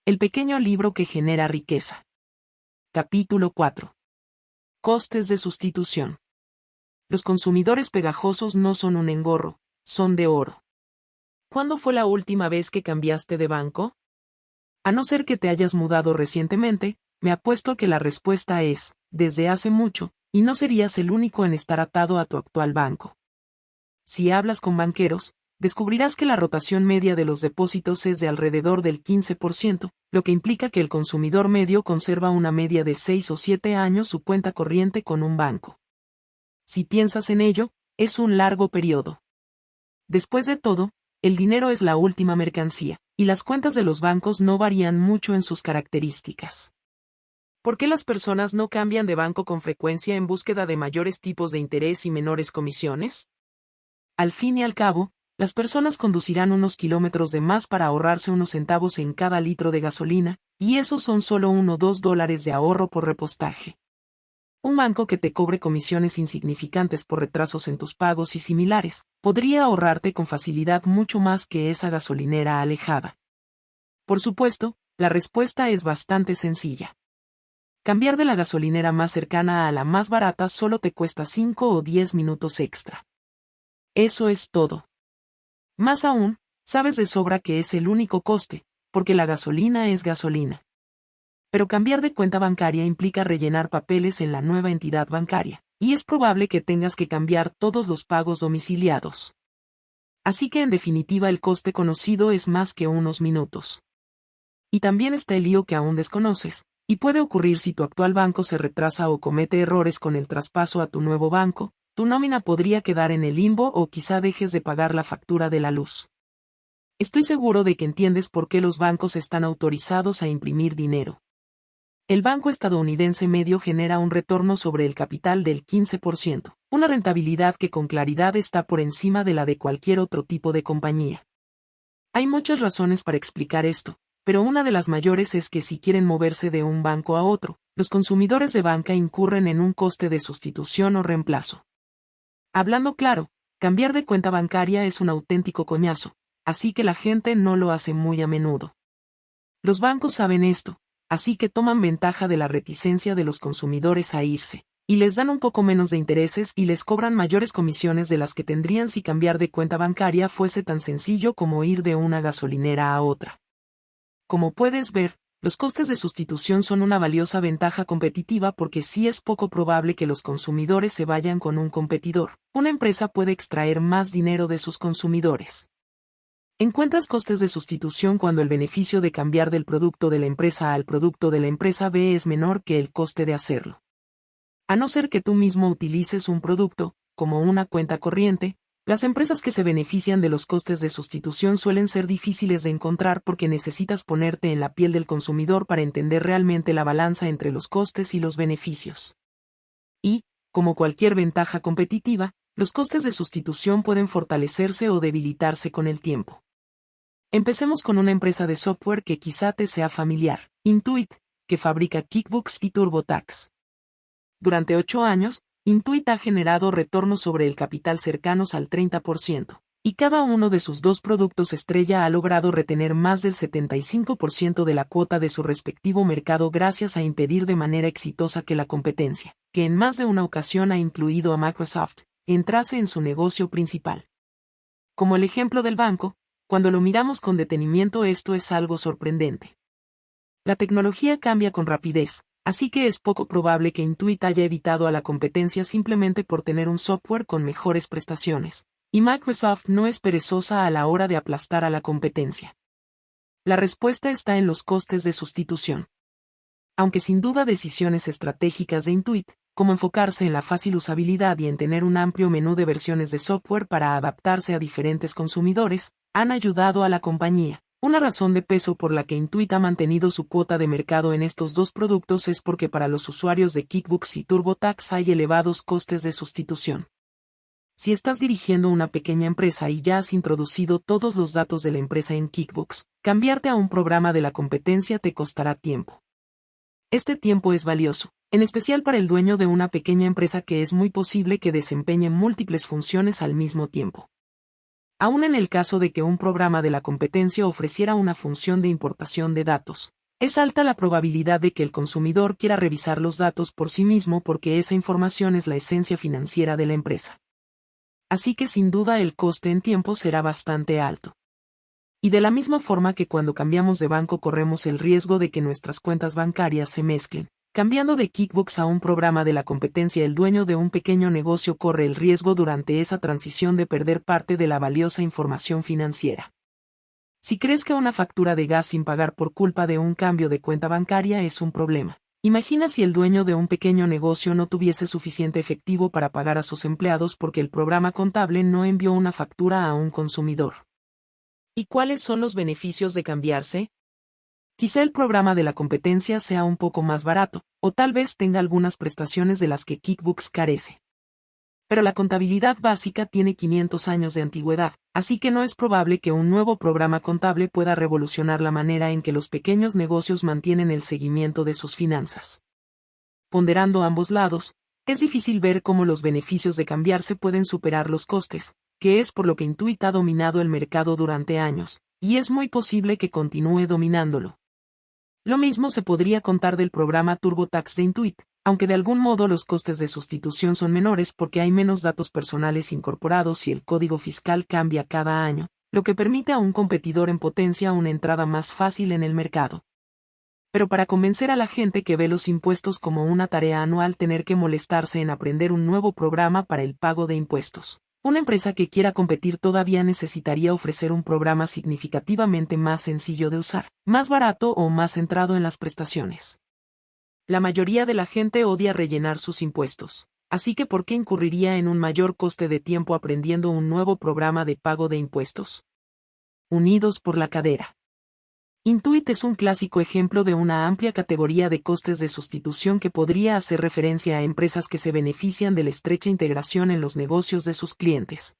El pequeño libro que genera riqueza. Capítulo 4. Costes de sustitución. Los consumidores pegajosos no son un engorro, son de oro. ¿Cuándo fue la última vez que cambiaste de banco? A no ser que te hayas mudado recientemente, me apuesto a que la respuesta es, desde hace mucho, y no serías el único en estar atado a tu actual banco. Si hablas con banqueros, descubrirás que la rotación media de los depósitos es de alrededor del 15%, lo que implica que el consumidor medio conserva una media de 6 o 7 años su cuenta corriente con un banco. Si piensas en ello, es un largo periodo. Después de todo, el dinero es la última mercancía, y las cuentas de los bancos no varían mucho en sus características. ¿Por qué las personas no cambian de banco con frecuencia en búsqueda de mayores tipos de interés y menores comisiones? Al fin y al cabo, las personas conducirán unos kilómetros de más para ahorrarse unos centavos en cada litro de gasolina, y esos son solo $1 o $2 de ahorro por repostaje. Un banco que te cobre comisiones insignificantes por retrasos en tus pagos y similares, podría ahorrarte con facilidad mucho más que esa gasolinera alejada. Por supuesto, la respuesta es bastante sencilla. Cambiar de la gasolinera más cercana a la más barata solo te cuesta 5 o 10 minutos extra. Eso es todo. Más aún, sabes de sobra que es el único coste, porque la gasolina es gasolina. Pero cambiar de cuenta bancaria implica rellenar papeles en la nueva entidad bancaria, y es probable que tengas que cambiar todos los pagos domiciliados. Así que en definitiva el coste conocido es más que unos minutos. Y también está el lío que aún desconoces, y puede ocurrir si tu actual banco se retrasa o comete errores con el traspaso a tu nuevo banco. Tu nómina podría quedar en el limbo o quizá dejes de pagar la factura de la luz. Estoy seguro de que entiendes por qué los bancos están autorizados a imprimir dinero. El banco estadounidense medio genera un retorno sobre el capital del 15%, una rentabilidad que con claridad está por encima de la de cualquier otro tipo de compañía. Hay muchas razones para explicar esto, pero una de las mayores es que si quieren moverse de un banco a otro, los consumidores de banca incurren en un coste de sustitución o reemplazo. Hablando claro, cambiar de cuenta bancaria es un auténtico coñazo, así que la gente no lo hace muy a menudo. Los bancos saben esto, así que toman ventaja de la reticencia de los consumidores a irse, y les dan un poco menos de intereses y les cobran mayores comisiones de las que tendrían si cambiar de cuenta bancaria fuese tan sencillo como ir de una gasolinera a otra. Como puedes ver, los costes de sustitución son una valiosa ventaja competitiva porque sí es poco probable que los consumidores se vayan con un competidor. Una empresa puede extraer más dinero de sus consumidores. Encuentras costes de sustitución cuando el beneficio de cambiar del producto de la empresa al producto de la empresa B es menor que el coste de hacerlo. A no ser que tú mismo utilices un producto, como una cuenta corriente, las empresas que se benefician de los costes de sustitución suelen ser difíciles de encontrar porque necesitas ponerte en la piel del consumidor para entender realmente la balanza entre los costes y los beneficios. Y, como cualquier ventaja competitiva, los costes de sustitución pueden fortalecerse o debilitarse con el tiempo. Empecemos con una empresa de software que quizá te sea familiar, Intuit, que fabrica QuickBooks y TurboTax. Durante 8 años, Intuit ha generado retornos sobre el capital cercanos al 30%, y cada uno de sus dos productos estrella ha logrado retener más del 75% de la cuota de su respectivo mercado gracias a impedir de manera exitosa que la competencia, que en más de una ocasión ha incluido a Microsoft, entrase en su negocio principal. Como el ejemplo del banco, cuando lo miramos con detenimiento esto es algo sorprendente. La tecnología cambia con rapidez, así que es poco probable que Intuit haya evitado a la competencia simplemente por tener un software con mejores prestaciones, y Microsoft no es perezosa a la hora de aplastar a la competencia. La respuesta está en los costes de sustitución. Aunque sin duda decisiones estratégicas de Intuit, como enfocarse en la fácil usabilidad y en tener un amplio menú de versiones de software para adaptarse a diferentes consumidores, han ayudado a la compañía. Una razón de peso por la que Intuit ha mantenido su cuota de mercado en estos dos productos es porque para los usuarios de QuickBooks y TurboTax hay elevados costes de sustitución. Si estás dirigiendo una pequeña empresa y ya has introducido todos los datos de la empresa en QuickBooks, cambiarte a un programa de la competencia te costará tiempo. Este tiempo es valioso, en especial para el dueño de una pequeña empresa que es muy posible que desempeñe múltiples funciones al mismo tiempo. Aún en el caso de que un programa de la competencia ofreciera una función de importación de datos, es alta la probabilidad de que el consumidor quiera revisar los datos por sí mismo porque esa información es la esencia financiera de la empresa. Así que sin duda el coste en tiempo será bastante alto. Y de la misma forma que cuando cambiamos de banco corremos el riesgo de que nuestras cuentas bancarias se mezclen, cambiando de QuickBooks a un programa de la competencia, el dueño de un pequeño negocio corre el riesgo durante esa transición de perder parte de la valiosa información financiera. Si crees que una factura de gas sin pagar por culpa de un cambio de cuenta bancaria es un problema, imagina si el dueño de un pequeño negocio no tuviese suficiente efectivo para pagar a sus empleados porque el programa contable no envió una factura a un consumidor. ¿Y cuáles son los beneficios de cambiarse? Quizá el programa de la competencia sea un poco más barato, o tal vez tenga algunas prestaciones de las que QuickBooks carece. Pero la contabilidad básica tiene 500 años de antigüedad, así que no es probable que un nuevo programa contable pueda revolucionar la manera en que los pequeños negocios mantienen el seguimiento de sus finanzas. Ponderando ambos lados, es difícil ver cómo los beneficios de cambiarse pueden superar los costes, que es por lo que Intuit ha dominado el mercado durante años, y es muy posible que continúe dominándolo. Lo mismo se podría contar del programa TurboTax de Intuit, aunque de algún modo los costes de sustitución son menores porque hay menos datos personales incorporados y el código fiscal cambia cada año, lo que permite a un competidor en potencia una entrada más fácil en el mercado. Pero para convencer a la gente que ve los impuestos como una tarea anual, tener que molestarse en aprender un nuevo programa para el pago de impuestos, una empresa que quiera competir todavía necesitaría ofrecer un programa significativamente más sencillo de usar, más barato o más centrado en las prestaciones. La mayoría de la gente odia rellenar sus impuestos, así que ¿por qué incurriría en un mayor coste de tiempo aprendiendo un nuevo programa de pago de impuestos? Unidos por la cadera. Intuit es un clásico ejemplo de una amplia categoría de costes de sustitución que podría hacer referencia a empresas que se benefician de la estrecha integración en los negocios de sus clientes.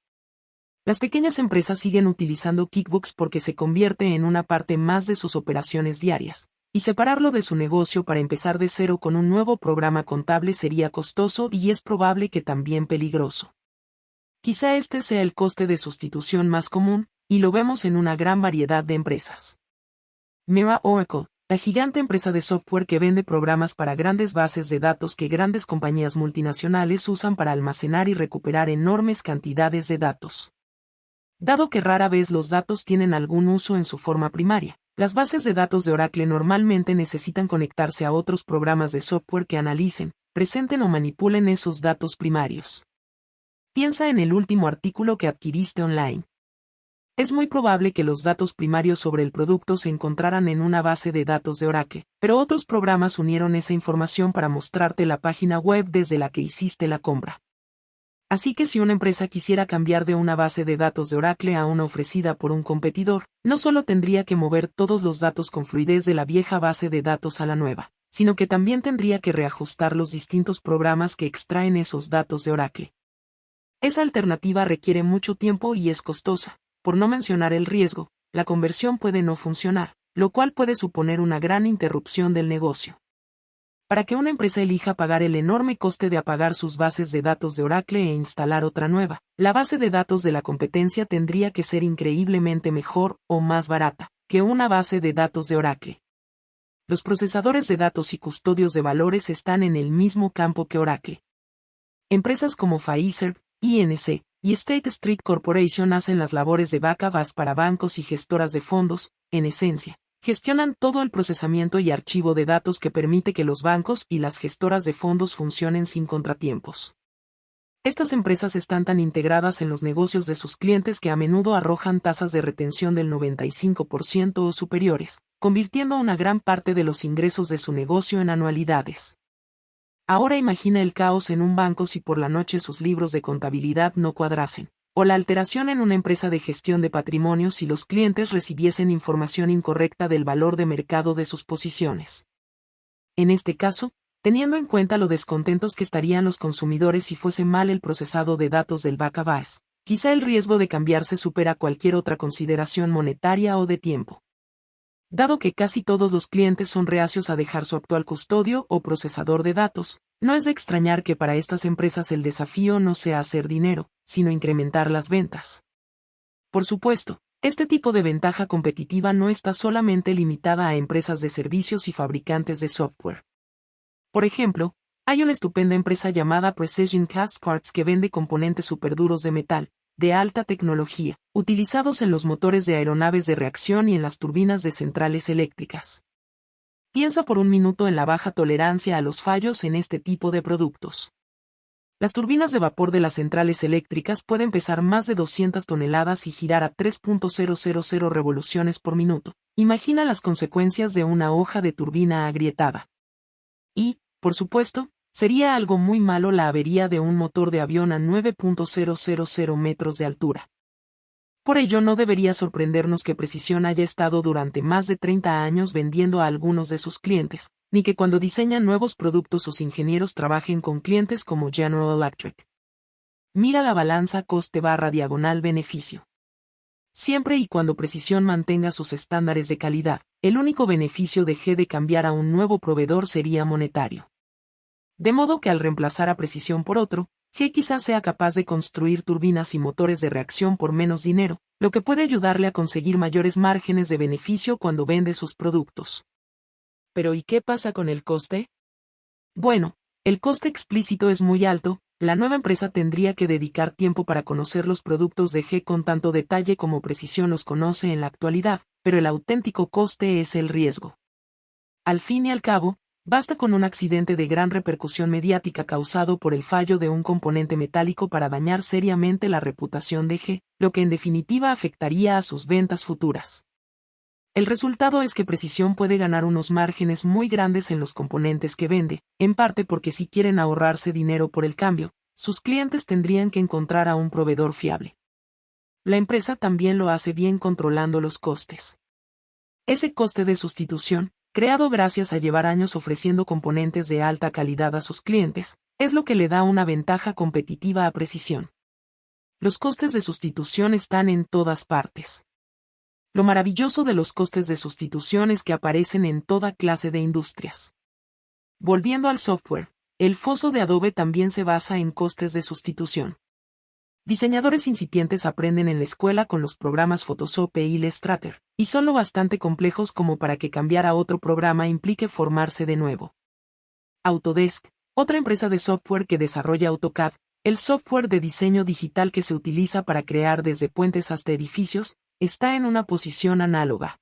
Las pequeñas empresas siguen utilizando QuickBooks porque se convierte en una parte más de sus operaciones diarias, y separarlo de su negocio para empezar de cero con un nuevo programa contable sería costoso y es probable que también peligroso. Quizá este sea el coste de sustitución más común, y lo vemos en una gran variedad de empresas. Mira Oracle, la gigante empresa de software que vende programas para grandes bases de datos que grandes compañías multinacionales usan para almacenar y recuperar enormes cantidades de datos. Dado que rara vez los datos tienen algún uso en su forma primaria, las bases de datos de Oracle normalmente necesitan conectarse a otros programas de software que analicen, presenten o manipulen esos datos primarios. Piensa en el último artículo que adquiriste online. Es muy probable que los datos primarios sobre el producto se encontraran en una base de datos de Oracle, pero otros programas unieron esa información para mostrarte la página web desde la que hiciste la compra. Así que si una empresa quisiera cambiar de una base de datos de Oracle a una ofrecida por un competidor, no solo tendría que mover todos los datos con fluidez de la vieja base de datos a la nueva, sino que también tendría que reajustar los distintos programas que extraen esos datos de Oracle. Esa alternativa requiere mucho tiempo y es costosa. Por no mencionar el riesgo, la conversión puede no funcionar, lo cual puede suponer una gran interrupción del negocio. Para que una empresa elija pagar el enorme coste de apagar sus bases de datos de Oracle e instalar otra nueva, la base de datos de la competencia tendría que ser increíblemente mejor o más barata que una base de datos de Oracle. Los procesadores de datos y custodios de valores están en el mismo campo que Oracle. Empresas como Pfizer, INC, y State Street Corporation hacen las labores de backups para bancos y gestoras de fondos, en esencia, gestionan todo el procesamiento y archivo de datos que permite que los bancos y las gestoras de fondos funcionen sin contratiempos. Estas empresas están tan integradas en los negocios de sus clientes que a menudo arrojan tasas de retención del 95% o superiores, convirtiendo una gran parte de los ingresos de su negocio en anualidades. Ahora imagina el caos en un banco si por la noche sus libros de contabilidad no cuadrasen, o la alteración en una empresa de gestión de patrimonio si los clientes recibiesen información incorrecta del valor de mercado de sus posiciones. En este caso, teniendo en cuenta lo descontentos que estarían los consumidores si fuese mal el procesado de datos del back-office, quizá el riesgo de cambiarse supera cualquier otra consideración monetaria o de tiempo. Dado que casi todos los clientes son reacios a dejar su actual custodio o procesador de datos, no es de extrañar que para estas empresas el desafío no sea hacer dinero, sino incrementar las ventas. Por supuesto, este tipo de ventaja competitiva no está solamente limitada a empresas de servicios y fabricantes de software. Por ejemplo, hay una estupenda empresa llamada Precision Castparts que vende componentes superduros de metal, de alta tecnología, utilizados en los motores de aeronaves de reacción y en las turbinas de centrales eléctricas. Piensa por un minuto en la baja tolerancia a los fallos en este tipo de productos. Las turbinas de vapor de las centrales eléctricas pueden pesar más de 200 toneladas y girar a 3.000 revoluciones por minuto. Imagina las consecuencias de una hoja de turbina agrietada. Y, por supuesto, sería algo muy malo la avería de un motor de avión a 9.000 metros de altura. Por ello no debería sorprendernos que Precision haya estado durante más de 30 años vendiendo a algunos de sus clientes, ni que cuando diseñan nuevos productos sus ingenieros trabajen con clientes como General Electric. Mira la balanza coste/beneficio. Siempre y cuando Precision mantenga sus estándares de calidad, el único beneficio de G de cambiar a un nuevo proveedor sería monetario. De modo que al reemplazar a Precision por otro, G quizás sea capaz de construir turbinas y motores de reacción por menos dinero, lo que puede ayudarle a conseguir mayores márgenes de beneficio cuando vende sus productos. ¿Pero y qué pasa con el coste? Bueno, el coste explícito es muy alto. La nueva empresa tendría que dedicar tiempo para conocer los productos de G con tanto detalle como Precision los conoce en la actualidad, pero el auténtico coste es el riesgo. Al fin y al cabo, basta con un accidente de gran repercusión mediática causado por el fallo de un componente metálico para dañar seriamente la reputación de G, lo que en definitiva afectaría a sus ventas futuras. El resultado es que Precision puede ganar unos márgenes muy grandes en los componentes que vende, en parte porque si quieren ahorrarse dinero por el cambio, sus clientes tendrían que encontrar a un proveedor fiable. La empresa también lo hace bien controlando los costes. Ese coste de sustitución, creado gracias a llevar años ofreciendo componentes de alta calidad a sus clientes, es lo que le da una ventaja competitiva a Precision. Los costes de sustitución están en todas partes. Lo maravilloso de los costes de sustitución es que aparecen en toda clase de industrias. Volviendo al software, el foso de Adobe también se basa en costes de sustitución. Diseñadores incipientes aprenden en la escuela con los programas Photoshop e Illustrator, y son lo bastante complejos como para que cambiar a otro programa implique formarse de nuevo. Autodesk, otra empresa de software que desarrolla AutoCAD, el software de diseño digital que se utiliza para crear desde puentes hasta edificios, está en una posición análoga.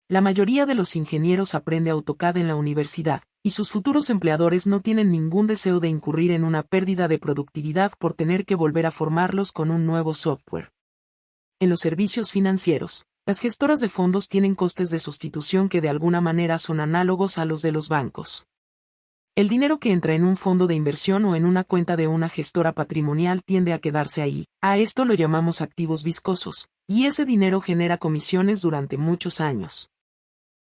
La mayoría de los ingenieros aprende AutoCAD en la universidad, y sus futuros empleadores no tienen ningún deseo de incurrir en una pérdida de productividad por tener que volver a formarlos con un nuevo software. En los servicios financieros, las gestoras de fondos tienen costes de sustitución que de alguna manera son análogos a los de los bancos. El dinero que entra en un fondo de inversión o en una cuenta de una gestora patrimonial tiende a quedarse ahí. A esto lo llamamos activos viscosos, y ese dinero genera comisiones durante muchos años.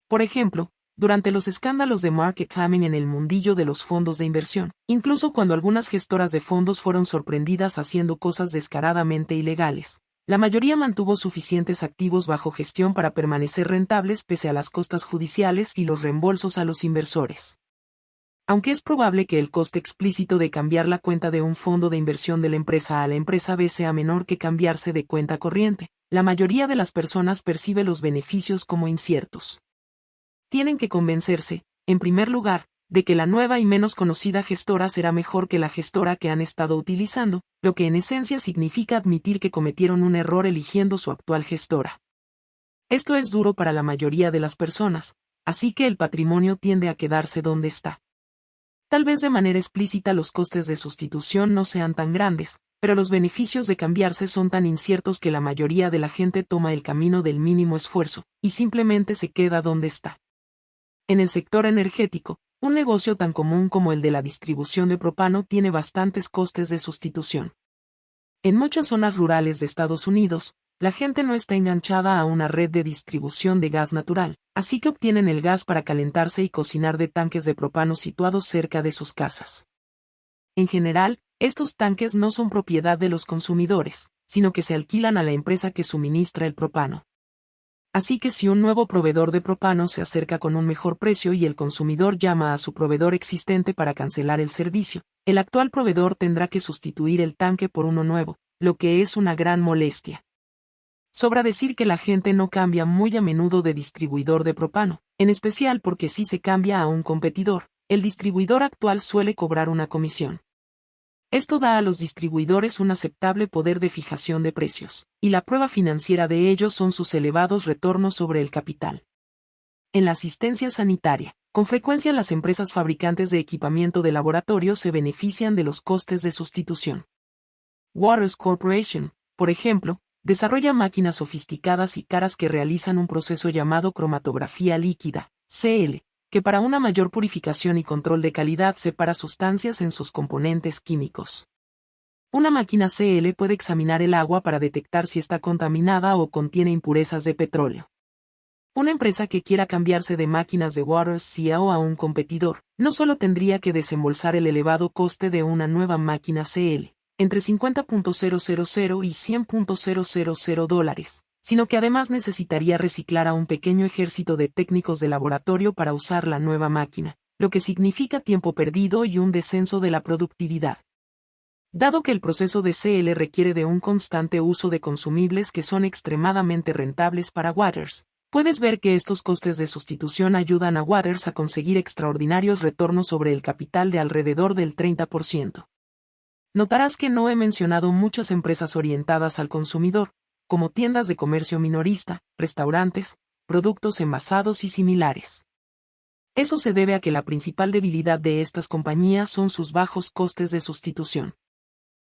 Por ejemplo, durante los escándalos de market timing en el mundillo de los fondos de inversión, incluso cuando algunas gestoras de fondos fueron sorprendidas haciendo cosas descaradamente ilegales, la mayoría mantuvo suficientes activos bajo gestión para permanecer rentables pese a las costas judiciales y los reembolsos a los inversores. Aunque es probable que el coste explícito de cambiar la cuenta de un fondo de inversión de la empresa a la empresa B sea menor que cambiarse de cuenta corriente, la mayoría de las personas percibe los beneficios como inciertos. Tienen que convencerse, en primer lugar, de que la nueva y menos conocida gestora será mejor que la gestora que han estado utilizando, lo que en esencia significa admitir que cometieron un error eligiendo su actual gestora. Esto es duro para la mayoría de las personas, así que el patrimonio tiende a quedarse donde está. Tal vez de manera explícita los costes de sustitución no sean tan grandes, pero los beneficios de cambiarse son tan inciertos que la mayoría de la gente toma el camino del mínimo esfuerzo, y simplemente se queda donde está. En el sector energético, un negocio tan común como el de la distribución de propano tiene bastantes costes de sustitución. En muchas zonas rurales de Estados Unidos, la gente no está enganchada a una red de distribución de gas natural, así que obtienen el gas para calentarse y cocinar de tanques de propano situados cerca de sus casas. En general, estos tanques no son propiedad de los consumidores, sino que se alquilan a la empresa que suministra el propano. Así que si un nuevo proveedor de propano se acerca con un mejor precio y el consumidor llama a su proveedor existente para cancelar el servicio, el actual proveedor tendrá que sustituir el tanque por uno nuevo, lo que es una gran molestia. Sobra decir que la gente no cambia muy a menudo de distribuidor de propano, en especial porque si se cambia a un competidor, el distribuidor actual suele cobrar una comisión. Esto da a los distribuidores un aceptable poder de fijación de precios, y la prueba financiera de ello son sus elevados retornos sobre el capital. En la asistencia sanitaria, con frecuencia las empresas fabricantes de equipamiento de laboratorio se benefician de los costes de sustitución. Waters Corporation, por ejemplo, desarrolla máquinas sofisticadas y caras que realizan un proceso llamado cromatografía líquida, CL, que para una mayor purificación y control de calidad separa sustancias en sus componentes químicos. Una máquina CL puede examinar el agua para detectar si está contaminada o contiene impurezas de petróleo. Una empresa que quiera cambiarse de máquinas de Waters CL a un competidor, no solo tendría que desembolsar el elevado coste de una nueva máquina CL, entre $50,000 y $100,000, sino que además necesitaría reciclar a un pequeño ejército de técnicos de laboratorio para usar la nueva máquina, lo que significa tiempo perdido y un descenso de la productividad. Dado que el proceso de CL requiere de un constante uso de consumibles que son extremadamente rentables para Waters, puedes ver que estos costes de sustitución ayudan a Waters a conseguir extraordinarios retornos sobre el capital de alrededor del 30%. Notarás que no he mencionado muchas empresas orientadas al consumidor, como tiendas de comercio minorista, restaurantes, productos envasados y similares. Eso se debe a que la principal debilidad de estas compañías son sus bajos costes de sustitución.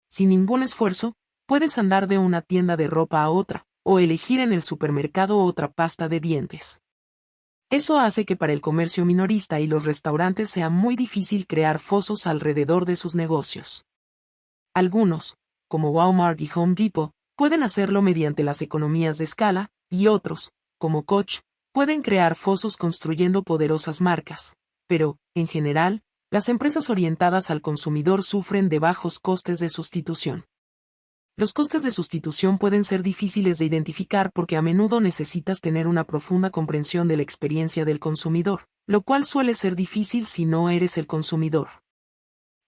Sin ningún esfuerzo, puedes andar de una tienda de ropa a otra, o elegir en el supermercado otra pasta de dientes. Eso hace que para el comercio minorista y los restaurantes sea muy difícil crear fosos alrededor de sus negocios. Algunos, como Walmart y Home Depot, pueden hacerlo mediante las economías de escala, y otros, como Coach, pueden crear fosos construyendo poderosas marcas. Pero, en general, las empresas orientadas al consumidor sufren de bajos costes de sustitución. Los costes de sustitución pueden ser difíciles de identificar porque a menudo necesitas tener una profunda comprensión de la experiencia del consumidor, lo cual suele ser difícil si no eres el consumidor.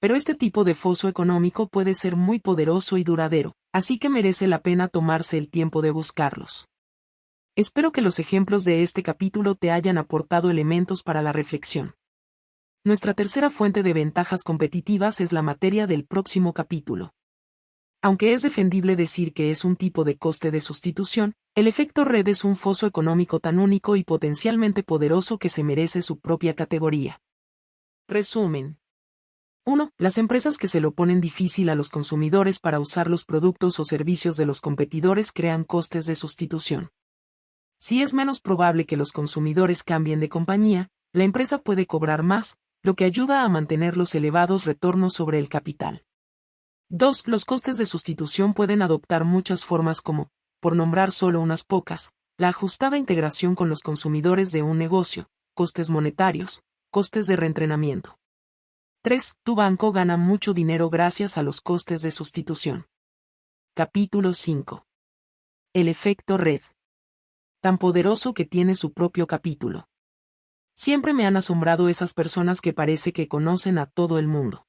Pero este tipo de foso económico puede ser muy poderoso y duradero, así que merece la pena tomarse el tiempo de buscarlos. Espero que los ejemplos de este capítulo te hayan aportado elementos para la reflexión. Nuestra tercera fuente de ventajas competitivas es la materia del próximo capítulo. Aunque es defendible decir que es un tipo de coste de sustitución, el efecto red es un foso económico tan único y potencialmente poderoso que se merece su propia categoría. Resumen. 1. Las empresas que se lo ponen difícil a los consumidores para usar los productos o servicios de los competidores crean costes de sustitución. Si es menos probable que los consumidores cambien de compañía, la empresa puede cobrar más, lo que ayuda a mantener los elevados retornos sobre el capital. 2. Los costes de sustitución pueden adoptar muchas formas como, por nombrar solo unas pocas, la ajustada integración con los consumidores de un negocio, costes monetarios, costes de reentrenamiento. 3. Tu banco gana mucho dinero gracias a los costes de sustitución. Capítulo 5. El efecto red. Tan poderoso que tiene su propio capítulo. Siempre me han asombrado esas personas que parece que conocen a todo el mundo.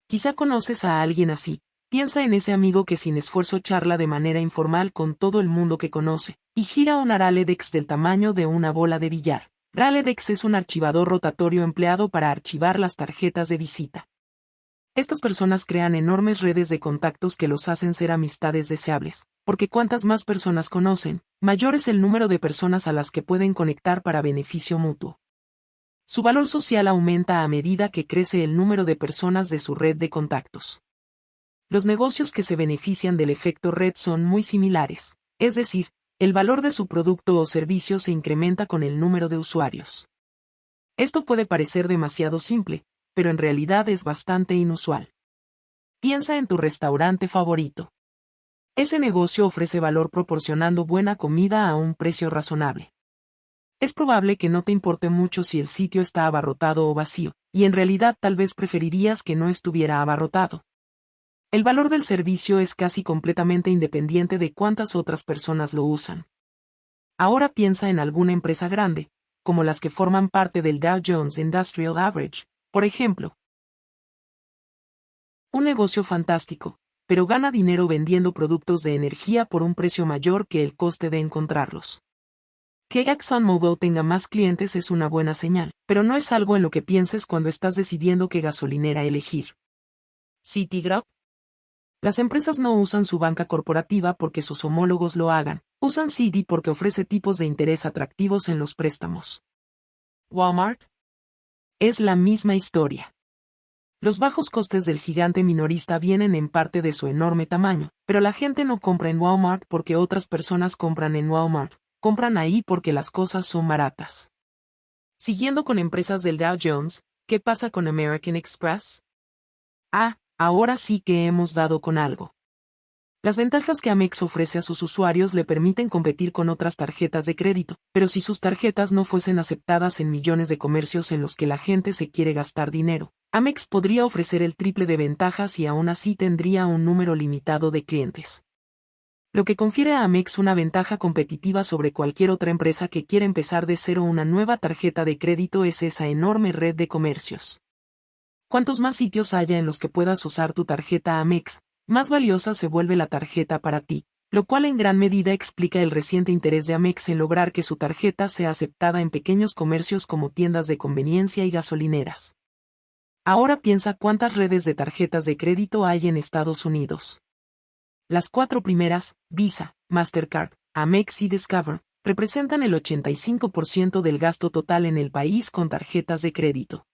Quizá conoces a alguien así. Piensa en ese amigo que sin esfuerzo charla de manera informal con todo el mundo que conoce, y gira un Rolodex del tamaño de una bola de billar. Rolodex es un archivador rotatorio empleado para archivar las tarjetas de visita. Estas personas crean enormes redes de contactos que los hacen ser amistades deseables, porque cuantas más personas conocen, mayor es el número de personas a las que pueden conectar para beneficio mutuo. Su valor social aumenta a medida que crece el número de personas de su red de contactos. Los negocios que se benefician del efecto red son muy similares, es decir, el valor de su producto o servicio se incrementa con el número de usuarios. Esto puede parecer demasiado simple, pero en realidad es bastante inusual. Piensa en tu restaurante favorito. Ese negocio ofrece valor proporcionando buena comida a un precio razonable. Es probable que no te importe mucho si el sitio está abarrotado o vacío, y en realidad tal vez preferirías que no estuviera abarrotado. El valor del servicio es casi completamente independiente de cuántas otras personas lo usan. Ahora piensa en alguna empresa grande, como las que forman parte del Dow Jones Industrial Average, por ejemplo. Un negocio fantástico, pero gana dinero vendiendo productos de energía por un precio mayor que el coste de encontrarlos. Que ExxonMobil tenga más clientes es una buena señal, pero no es algo en lo que pienses cuando estás decidiendo qué gasolinera elegir. Citigroup. Las empresas no usan su banca corporativa porque sus homólogos lo hagan, usan Citi porque ofrece tipos de interés atractivos en los préstamos. Walmart. Es la misma historia. Los bajos costes del gigante minorista vienen en parte de su enorme tamaño, pero la gente no compra en Walmart porque otras personas compran en Walmart, compran ahí porque las cosas son baratas. Siguiendo con empresas del Dow Jones, ¿qué pasa con American Express? Ahora sí que hemos dado con algo. Las ventajas que Amex ofrece a sus usuarios le permiten competir con otras tarjetas de crédito, pero si sus tarjetas no fuesen aceptadas en millones de comercios en los que la gente se quiere gastar dinero, Amex podría ofrecer el triple de ventajas y aún así tendría un número limitado de clientes. Lo que confiere a Amex una ventaja competitiva sobre cualquier otra empresa que quiera empezar de cero una nueva tarjeta de crédito es esa enorme red de comercios. Cuantos más sitios haya en los que puedas usar tu tarjeta Amex, más valiosa se vuelve la tarjeta para ti, lo cual en gran medida explica el reciente interés de Amex en lograr que su tarjeta sea aceptada en pequeños comercios como tiendas de conveniencia y gasolineras. Ahora piensa cuántas redes de tarjetas de crédito hay en Estados Unidos. Las 4 primeras, Visa, Mastercard, Amex y Discover, representan el 85% del gasto total en el país con tarjetas de crédito.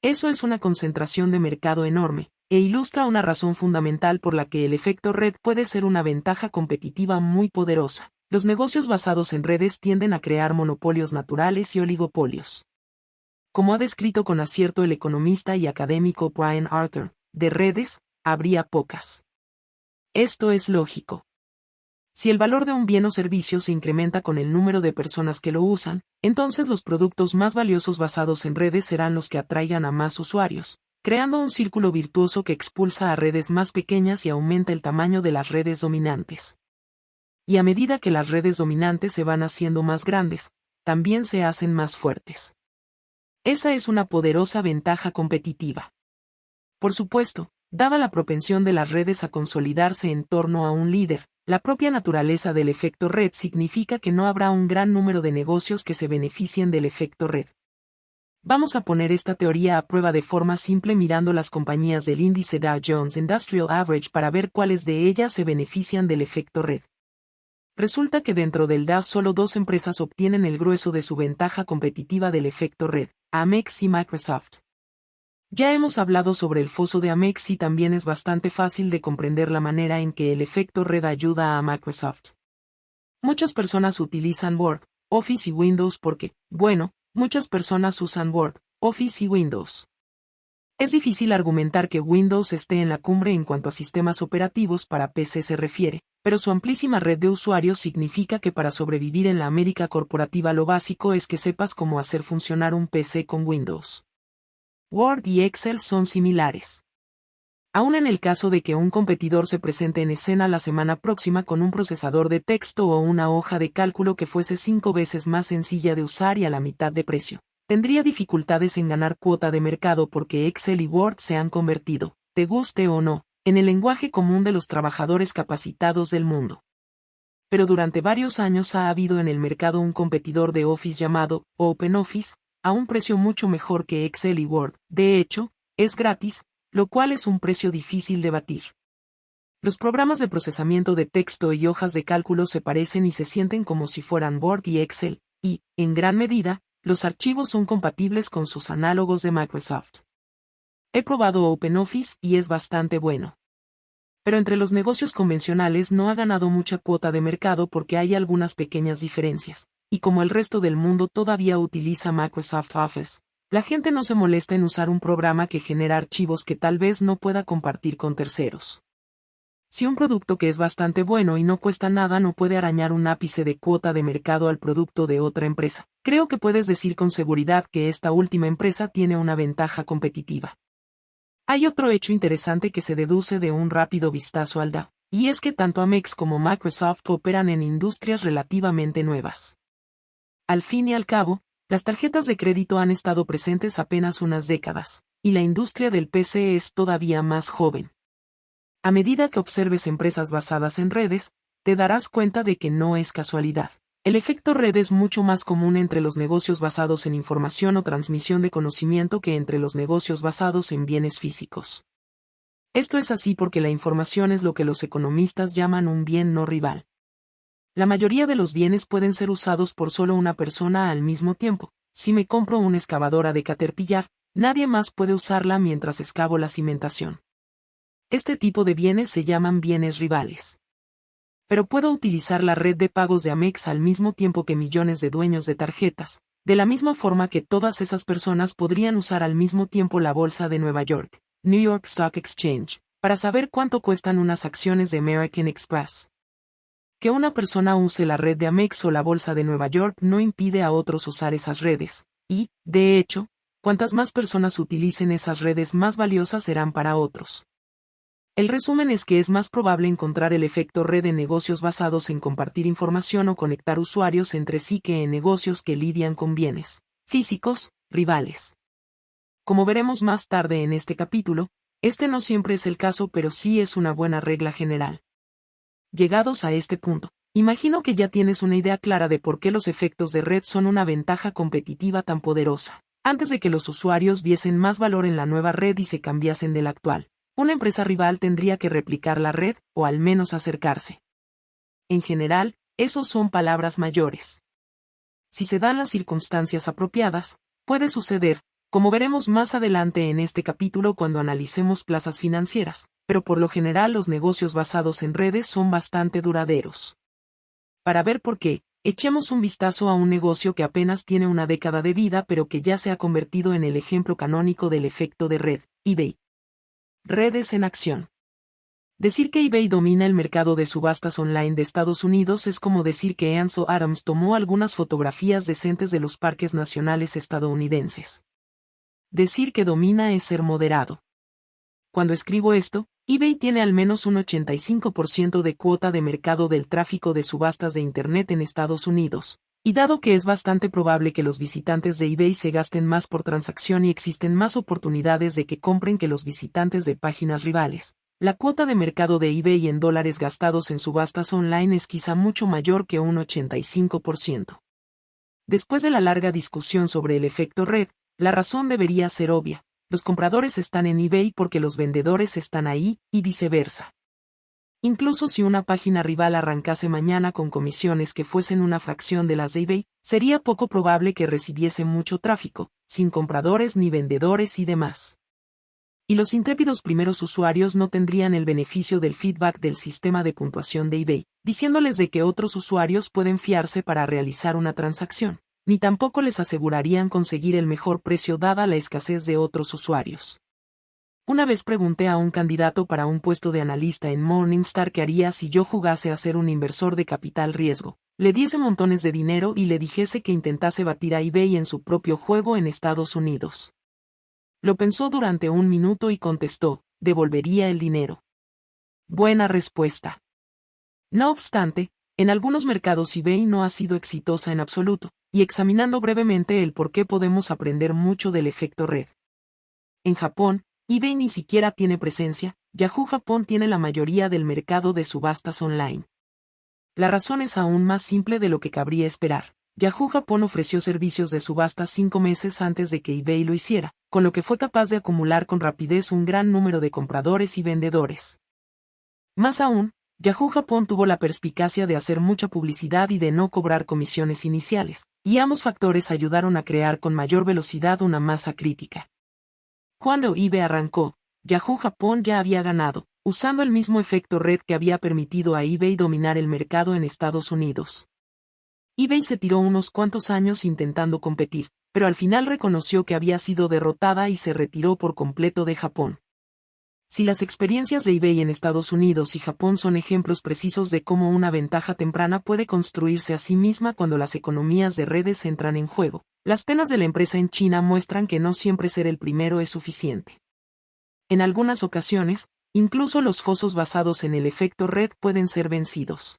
Eso es una concentración de mercado enorme, e ilustra una razón fundamental por la que el efecto red puede ser una ventaja competitiva muy poderosa. Los negocios basados en redes tienden a crear monopolios naturales y oligopolios. Como ha descrito con acierto el economista y académico Brian Arthur, de redes, habría pocas. Esto es lógico. Si el valor de un bien o servicio se incrementa con el número de personas que lo usan, entonces los productos más valiosos basados en redes serán los que atraigan a más usuarios, creando un círculo virtuoso que expulsa a redes más pequeñas y aumenta el tamaño de las redes dominantes. Y a medida que las redes dominantes se van haciendo más grandes, también se hacen más fuertes. Esa es una poderosa ventaja competitiva. Por supuesto, dada la propensión de las redes a consolidarse en torno a un líder, la propia naturaleza del efecto red significa que no habrá un gran número de negocios que se beneficien del efecto red. Vamos a poner esta teoría a prueba de forma simple mirando las compañías del índice Dow Jones Industrial Average para ver cuáles de ellas se benefician del efecto red. Resulta que dentro del Dow solo 2 empresas obtienen el grueso de su ventaja competitiva del efecto red, Amex y Microsoft. Ya hemos hablado sobre el foso de Amex y también es bastante fácil de comprender la manera en que el efecto red ayuda a Microsoft. Muchas personas utilizan Word, Office y Windows porque, muchas personas usan Word, Office y Windows. Es difícil argumentar que Windows esté en la cumbre en cuanto a sistemas operativos para PC se refiere, pero su amplísima red de usuarios significa que para sobrevivir en la América corporativa lo básico es que sepas cómo hacer funcionar un PC con Windows. Word y Excel son similares. Aún en el caso de que un competidor se presente en escena la semana próxima con un procesador de texto o una hoja de cálculo que fuese 5 veces más sencilla de usar y a la mitad de precio, tendría dificultades en ganar cuota de mercado porque Excel y Word se han convertido, te guste o no, en el lenguaje común de los trabajadores capacitados del mundo. Pero durante varios años ha habido en el mercado un competidor de Office llamado OpenOffice, a un precio mucho mejor que Excel y Word. De hecho, es gratis, lo cual es un precio difícil de batir. Los programas de procesamiento de texto y hojas de cálculo se parecen y se sienten como si fueran Word y Excel, y, en gran medida, los archivos son compatibles con sus análogos de Microsoft. He probado OpenOffice y es bastante bueno. Pero entre los negocios convencionales no ha ganado mucha cuota de mercado porque hay algunas pequeñas diferencias. Y como el resto del mundo todavía utiliza Microsoft Office, la gente no se molesta en usar un programa que genera archivos que tal vez no pueda compartir con terceros. Si un producto que es bastante bueno y no cuesta nada no puede arañar un ápice de cuota de mercado al producto de otra empresa, creo que puedes decir con seguridad que esta última empresa tiene una ventaja competitiva. Hay otro hecho interesante que se deduce de un rápido vistazo al Dow, y es que tanto Amex como Microsoft operan en industrias relativamente nuevas. Al fin y al cabo, las tarjetas de crédito han estado presentes apenas unas décadas, y la industria del PC es todavía más joven. A medida que observes empresas basadas en redes, te darás cuenta de que no es casualidad. El efecto red es mucho más común entre los negocios basados en información o transmisión de conocimiento que entre los negocios basados en bienes físicos. Esto es así porque la información es lo que los economistas llaman un bien no rival. La mayoría de los bienes pueden ser usados por solo una persona al mismo tiempo. Si me compro una excavadora de Caterpillar, nadie más puede usarla mientras excavo la cimentación. Este tipo de bienes se llaman bienes rivales. Pero puedo utilizar la red de pagos de Amex al mismo tiempo que millones de dueños de tarjetas, de la misma forma que todas esas personas podrían usar al mismo tiempo la bolsa de Nueva York, New York Stock Exchange, para saber cuánto cuestan unas acciones de American Express. Que una persona use la red de Amex o la bolsa de Nueva York no impide a otros usar esas redes, y, de hecho, cuantas más personas utilicen esas redes más valiosas serán para otros. El resumen es que es más probable encontrar el efecto red en negocios basados en compartir información o conectar usuarios entre sí que en negocios que lidian con bienes físicos, rivales. Como veremos más tarde en este capítulo, este no siempre es el caso, pero sí es una buena regla general. Llegados a este punto, imagino que ya tienes una idea clara de por qué los efectos de red son una ventaja competitiva tan poderosa. Antes de que los usuarios viesen más valor en la nueva red y se cambiasen de la actual, una empresa rival tendría que replicar la red, o al menos acercarse. En general, esos son palabras mayores. Si se dan las circunstancias apropiadas, puede suceder, como veremos más adelante en este capítulo cuando analicemos plazas financieras, pero por lo general los negocios basados en redes son bastante duraderos. Para ver por qué, echemos un vistazo a un negocio que apenas tiene una década de vida pero que ya se ha convertido en el ejemplo canónico del efecto de red, eBay. Redes en acción. Decir que eBay domina el mercado de subastas online de Estados Unidos es como decir que Ansel Adams tomó algunas fotografías decentes de los parques nacionales estadounidenses. Decir que domina es ser moderado. Cuando escribo esto, eBay tiene al menos un 85% de cuota de mercado del tráfico de subastas de Internet en Estados Unidos, y dado que es bastante probable que los visitantes de eBay se gasten más por transacción y existen más oportunidades de que compren que los visitantes de páginas rivales, la cuota de mercado de eBay en dólares gastados en subastas online es quizá mucho mayor que un 85%. Después de la larga discusión sobre el efecto red, la razón debería ser obvia. Los compradores están en eBay porque los vendedores están ahí, y viceversa. Incluso si una página rival arrancase mañana con comisiones que fuesen una fracción de las de eBay, sería poco probable que recibiese mucho tráfico, sin compradores ni vendedores y demás. Y los intrépidos primeros usuarios no tendrían el beneficio del feedback del sistema de puntuación de eBay, diciéndoles de que otros usuarios pueden fiarse para realizar una transacción, ni tampoco les asegurarían conseguir el mejor precio dada la escasez de otros usuarios. Una vez pregunté a un candidato para un puesto de analista en Morningstar qué haría si yo jugase a ser un inversor de capital riesgo. Le diese montones de dinero y le dijese que intentase batir a eBay en su propio juego en Estados Unidos. Lo pensó durante un minuto y contestó, devolvería el dinero. Buena respuesta. No obstante, en algunos mercados eBay no ha sido exitosa en absoluto, y examinando brevemente el por qué podemos aprender mucho del efecto red. En Japón, eBay ni siquiera tiene presencia, Yahoo Japón tiene la mayoría del mercado de subastas online. La razón es aún más simple de lo que cabría esperar. Yahoo Japón ofreció servicios de subastas 5 meses antes de que eBay lo hiciera, con lo que fue capaz de acumular con rapidez un gran número de compradores y vendedores. Más aún, Yahoo Japón tuvo la perspicacia de hacer mucha publicidad y de no cobrar comisiones iniciales, y ambos factores ayudaron a crear con mayor velocidad una masa crítica. Cuando eBay arrancó, Yahoo Japón ya había ganado, usando el mismo efecto red que había permitido a eBay dominar el mercado en Estados Unidos. eBay se tiró unos cuantos años intentando competir, pero al final reconoció que había sido derrotada y se retiró por completo de Japón. Si las experiencias de eBay en Estados Unidos y Japón son ejemplos precisos de cómo una ventaja temprana puede construirse a sí misma cuando las economías de redes entran en juego, las penas de la empresa en China muestran que no siempre ser el primero es suficiente. En algunas ocasiones, incluso los fosos basados en el efecto red pueden ser vencidos.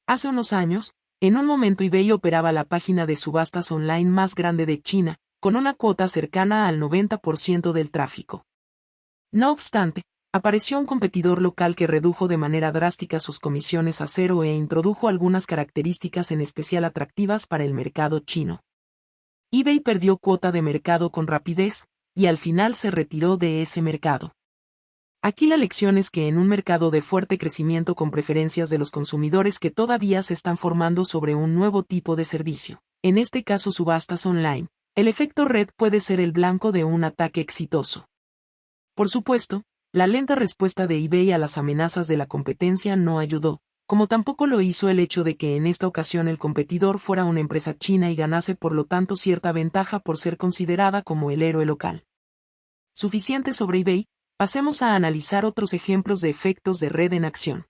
Hace unos años, en un momento eBay operaba la página de subastas online más grande de China, con una cuota cercana al 90% del tráfico. No obstante, Apareció un competidor local que redujo de manera drástica sus comisiones a cero e introdujo algunas características en especial atractivas para el mercado chino. eBay perdió cuota de mercado con rapidez, y al final se retiró de ese mercado. Aquí la lección es que en un mercado de fuerte crecimiento con preferencias de los consumidores que todavía se están formando sobre un nuevo tipo de servicio, en este caso subastas online, el efecto red puede ser el blanco de un ataque exitoso. Por supuesto, la lenta respuesta de eBay a las amenazas de la competencia no ayudó, como tampoco lo hizo el hecho de que en esta ocasión el competidor fuera una empresa china y ganase por lo tanto cierta ventaja por ser considerada como el héroe local. Suficiente sobre eBay, pasemos a analizar otros ejemplos de efectos de red en acción.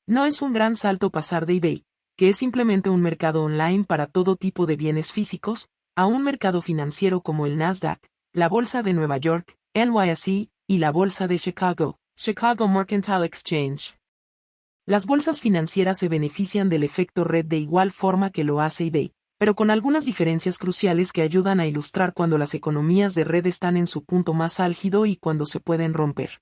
No es un gran salto pasar de eBay, que es simplemente un mercado online para todo tipo de bienes físicos, a un mercado financiero como el Nasdaq, la Bolsa de Nueva York, NYSE, y la Bolsa de Chicago, Chicago Mercantile Exchange. Las bolsas financieras se benefician del efecto red de igual forma que lo hace eBay, pero con algunas diferencias cruciales que ayudan a ilustrar cuando las economías de red están en su punto más álgido y cuando se pueden romper.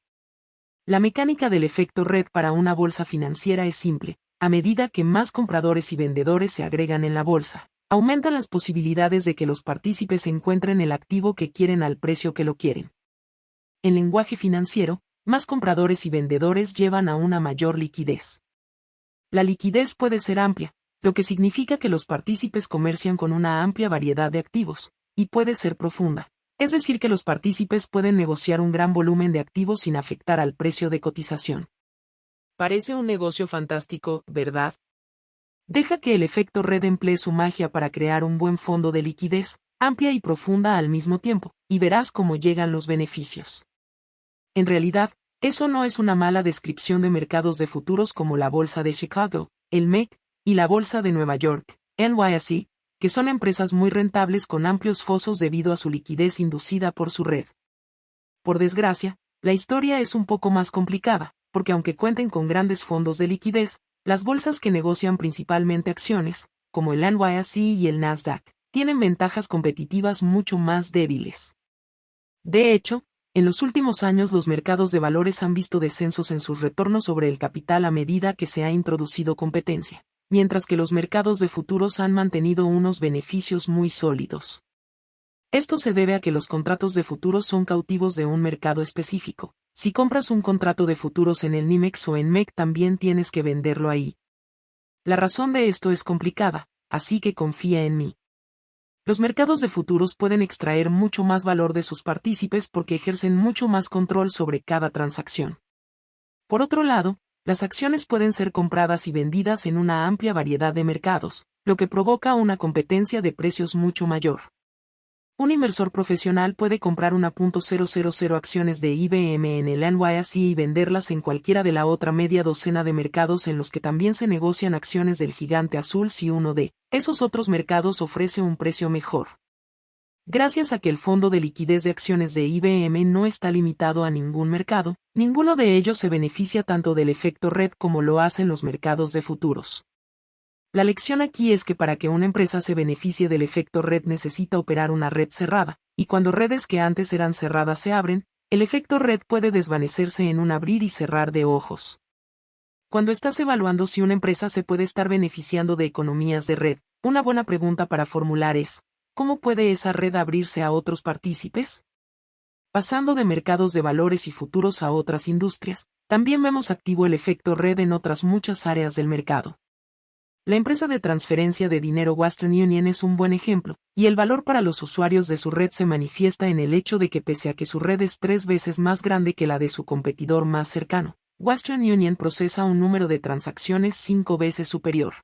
La mecánica del efecto red para una bolsa financiera es simple. A medida que más compradores y vendedores se agregan en la bolsa, aumentan las posibilidades de que los partícipes encuentren el activo que quieren al precio que lo quieren. En lenguaje financiero, más compradores y vendedores llevan a una mayor liquidez. La liquidez puede ser amplia, lo que significa que los partícipes comercian con una amplia variedad de activos, y puede ser profunda. Es decir, que los partícipes pueden negociar un gran volumen de activos sin afectar al precio de cotización. Parece un negocio fantástico, ¿verdad? Deja que el efecto red emplee su magia para crear un buen fondo de liquidez, amplia y profunda al mismo tiempo, y verás cómo llegan los beneficios. En realidad, eso no es una mala descripción de mercados de futuros como la Bolsa de Chicago, el MEC, y la Bolsa de Nueva York, NYSE, que son empresas muy rentables con amplios fosos debido a su liquidez inducida por su red. Por desgracia, la historia es un poco más complicada, porque aunque cuenten con grandes fondos de liquidez, las bolsas que negocian principalmente acciones, como el NYSE y el Nasdaq, tienen ventajas competitivas mucho más débiles. De hecho, en los últimos años los mercados de valores han visto descensos en sus retornos sobre el capital a medida que se ha introducido competencia, mientras que los mercados de futuros han mantenido unos beneficios muy sólidos. Esto se debe a que los contratos de futuros son cautivos de un mercado específico. Si compras un contrato de futuros en el NYMEX o en MEC también tienes que venderlo ahí. La razón de esto es complicada, así que confía en mí. Los mercados de futuros pueden extraer mucho más valor de sus partícipes porque ejercen mucho más control sobre cada transacción. Por otro lado, las acciones pueden ser compradas y vendidas en una amplia variedad de mercados, lo que provoca una competencia de precios mucho mayor. Un inversor profesional puede comprar 1.000 acciones de IBM en el NYSE y venderlas en cualquiera de la otra media docena de mercados en los que también se negocian acciones del gigante azul si uno de esos otros mercados ofrece un precio mejor. Gracias a que el fondo de liquidez de acciones de IBM no está limitado a ningún mercado, ninguno de ellos se beneficia tanto del efecto red como lo hacen los mercados de futuros. La lección aquí es que para que una empresa se beneficie del efecto red necesita operar una red cerrada, y cuando redes que antes eran cerradas se abren, el efecto red puede desvanecerse en un abrir y cerrar de ojos. Cuando estás evaluando si una empresa se puede estar beneficiando de economías de red, una buena pregunta para formular es, ¿cómo puede esa red abrirse a otros partícipes? Pasando de mercados de valores y futuros a otras industrias, también vemos activo el efecto red en otras muchas áreas del mercado. La empresa de transferencia de dinero Western Union es un buen ejemplo, y el valor para los usuarios de su red se manifiesta en el hecho de que pese a que su red es 3 veces más grande que la de su competidor más cercano, Western Union procesa un número de transacciones 5 veces superior.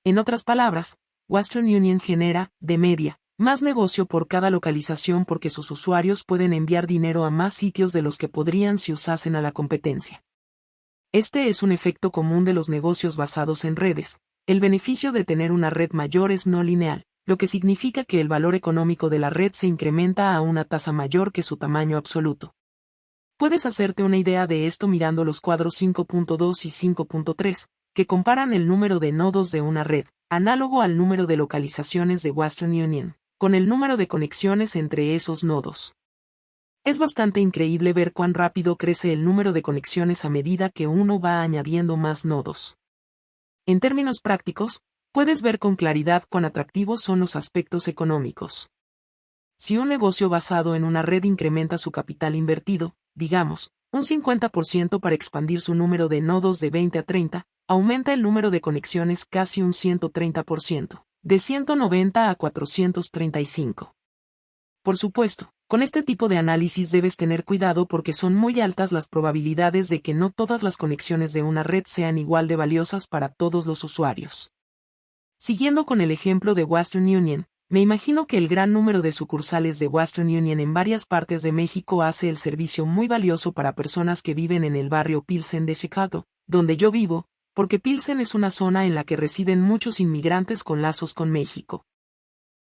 En otras palabras, Western Union genera, de media, más negocio por cada localización porque sus usuarios pueden enviar dinero a más sitios de los que podrían si usasen a la competencia. Este es un efecto común de los negocios basados en redes. El beneficio de tener una red mayor es no lineal, lo que significa que el valor económico de la red se incrementa a una tasa mayor que su tamaño absoluto. Puedes hacerte una idea de esto mirando los cuadros 5.2 y 5.3, que comparan el número de nodos de una red, análogo al número de localizaciones de Western Union, con el número de conexiones entre esos nodos. Es bastante increíble ver cuán rápido crece el número de conexiones a medida que uno va añadiendo más nodos. En términos prácticos, puedes ver con claridad cuán atractivos son los aspectos económicos. Si un negocio basado en una red incrementa su capital invertido, digamos, un 50% para expandir su número de nodos de 20 a 30, aumenta el número de conexiones casi un 130%, de 190 a 435. Por supuesto, con este tipo de análisis debes tener cuidado porque son muy altas las probabilidades de que no todas las conexiones de una red sean igual de valiosas para todos los usuarios. Siguiendo con el ejemplo de Western Union, me imagino que el gran número de sucursales de Western Union en varias partes de México hace el servicio muy valioso para personas que viven en el barrio Pilsen de Chicago, donde yo vivo, porque Pilsen es una zona en la que residen muchos inmigrantes con lazos con México.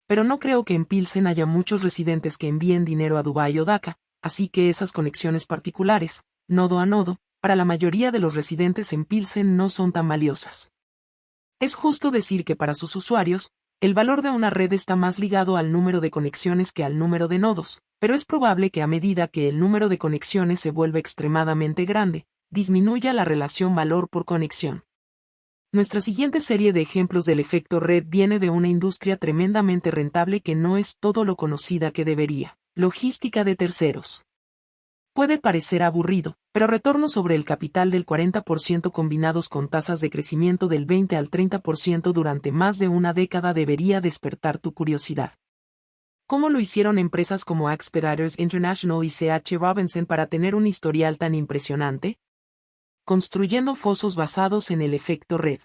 Pero no creo que en Pilsen haya muchos residentes que envíen dinero a Dubái o Daca, así que esas conexiones particulares, nodo a nodo, para la mayoría de los residentes en Pilsen no son tan valiosas. Es justo decir que para sus usuarios, el valor de una red está más ligado al número de conexiones que al número de nodos, pero es probable que a medida que el número de conexiones se vuelve extremadamente grande, disminuya la relación valor por conexión. Nuestra siguiente serie de ejemplos del efecto red viene de una industria tremendamente rentable que no es todo lo conocida que debería: logística de terceros. Puede parecer aburrido, pero retornos sobre el capital del 40% combinados con tasas de crecimiento del 20 al 30% durante más de una década debería despertar tu curiosidad. ¿Cómo lo hicieron empresas como Expeditors International y C.H. Robinson para tener un historial tan impresionante? Construyendo fosos basados en el efecto red.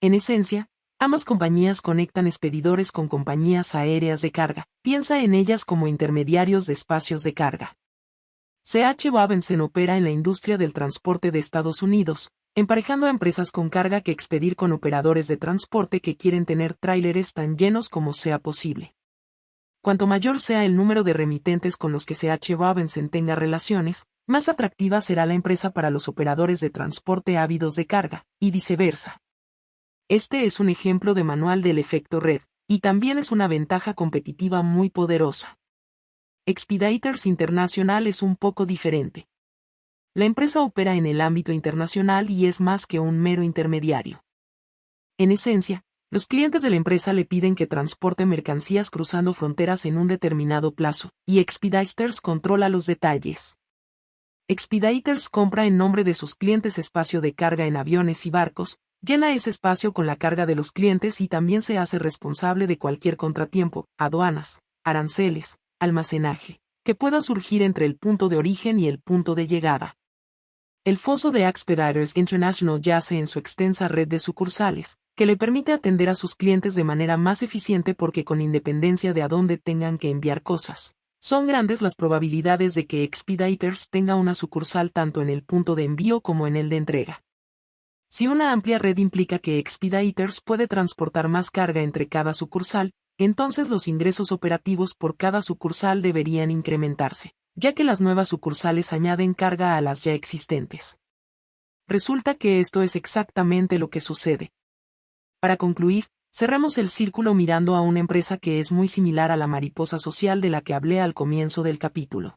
En esencia, ambas compañías conectan expedidores con compañías aéreas de carga. Piensa en ellas como intermediarios de espacios de carga. C.H. Robinson opera en la industria del transporte de Estados Unidos, emparejando a empresas con carga que expedir con operadores de transporte que quieren tener tráileres tan llenos como sea posible. Cuanto mayor sea el número de remitentes con los que C.H. Robinson tenga relaciones, más atractiva será la empresa para los operadores de transporte ávidos de carga, y viceversa. Este es un ejemplo de manual del efecto red, y también es una ventaja competitiva muy poderosa. Expeditors International es un poco diferente. La empresa opera en el ámbito internacional y es más que un mero intermediario. En esencia, los clientes de la empresa le piden que transporte mercancías cruzando fronteras en un determinado plazo, y Expeditors controla los detalles. Expeditors compra en nombre de sus clientes espacio de carga en aviones y barcos, llena ese espacio con la carga de los clientes y también se hace responsable de cualquier contratiempo, aduanas, aranceles, almacenaje, que pueda surgir entre el punto de origen y el punto de llegada. El foso de Expeditors International yace en su extensa red de sucursales, que le permite atender a sus clientes de manera más eficiente porque con independencia de a dónde tengan que enviar cosas, son grandes las probabilidades de que Expeditors tenga una sucursal tanto en el punto de envío como en el de entrega. Si una amplia red implica que Expeditors puede transportar más carga entre cada sucursal, entonces los ingresos operativos por cada sucursal deberían incrementarse, ya que las nuevas sucursales añaden carga a las ya existentes. Resulta que esto es exactamente lo que sucede. Para concluir, cerramos el círculo mirando a una empresa que es muy similar a la mariposa social de la que hablé al comienzo del capítulo.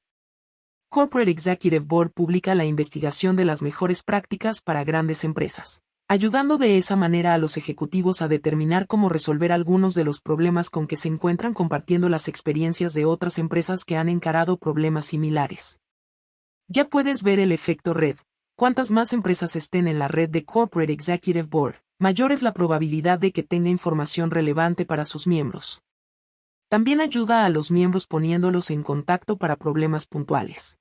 Corporate Executive Board publica la investigación de las mejores prácticas para grandes empresas, ayudando de esa manera a los ejecutivos a determinar cómo resolver algunos de los problemas con que se encuentran compartiendo las experiencias de otras empresas que han encarado problemas similares. Ya puedes ver el efecto red. Cuantas más empresas estén en la red de Corporate Executive Board, mayor es la probabilidad de que tenga información relevante para sus miembros. También ayuda a los miembros poniéndolos en contacto para problemas puntuales.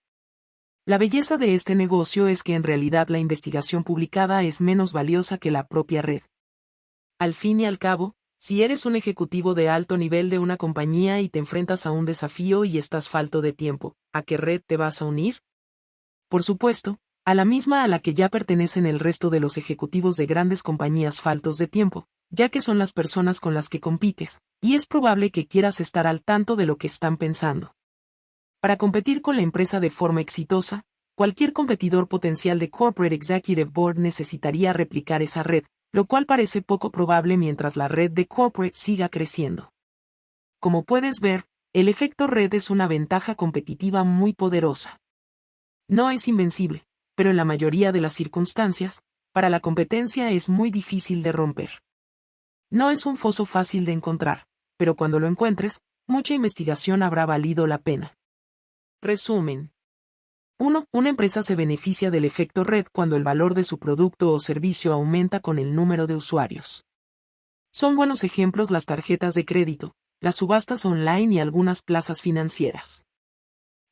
La belleza de este negocio es que en realidad la investigación publicada es menos valiosa que la propia red. Al fin y al cabo, si eres un ejecutivo de alto nivel de una compañía y te enfrentas a un desafío y estás falto de tiempo, ¿a qué red te vas a unir? Por supuesto, a la misma a la que ya pertenecen el resto de los ejecutivos de grandes compañías faltos de tiempo, ya que son las personas con las que compites, y es probable que quieras estar al tanto de lo que están pensando. Para competir con la empresa de forma exitosa, cualquier competidor potencial de Corporate Executive Board necesitaría replicar esa red, lo cual parece poco probable mientras la red de Corporate siga creciendo. Como puedes ver, El efecto red es una ventaja competitiva muy poderosa. No es invencible, pero en la mayoría de las circunstancias, para la competencia es muy difícil de romper. No es un foso fácil de encontrar, pero cuando lo encuentres, mucha investigación habrá valido la pena. Resumen. 1. Una empresa se beneficia del efecto red cuando el valor de su producto o servicio aumenta con el número de usuarios. Son buenos ejemplos las tarjetas de crédito, las subastas online y algunas plazas financieras.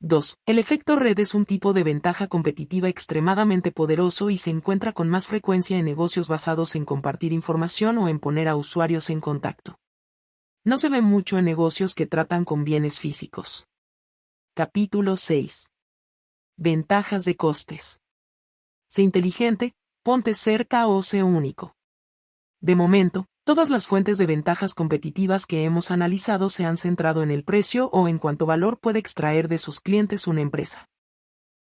2. El efecto red es un tipo de ventaja competitiva extremadamente poderoso y se encuentra con más frecuencia en negocios basados en compartir información o en poner a usuarios en contacto. No se ve mucho en negocios que tratan con bienes físicos. Capítulo 6. Ventajas de costes. Sé inteligente, ponte cerca o sé único. De momento, todas las fuentes de ventajas competitivas que hemos analizado se han centrado en el precio o en cuánto valor puede extraer de sus clientes una empresa.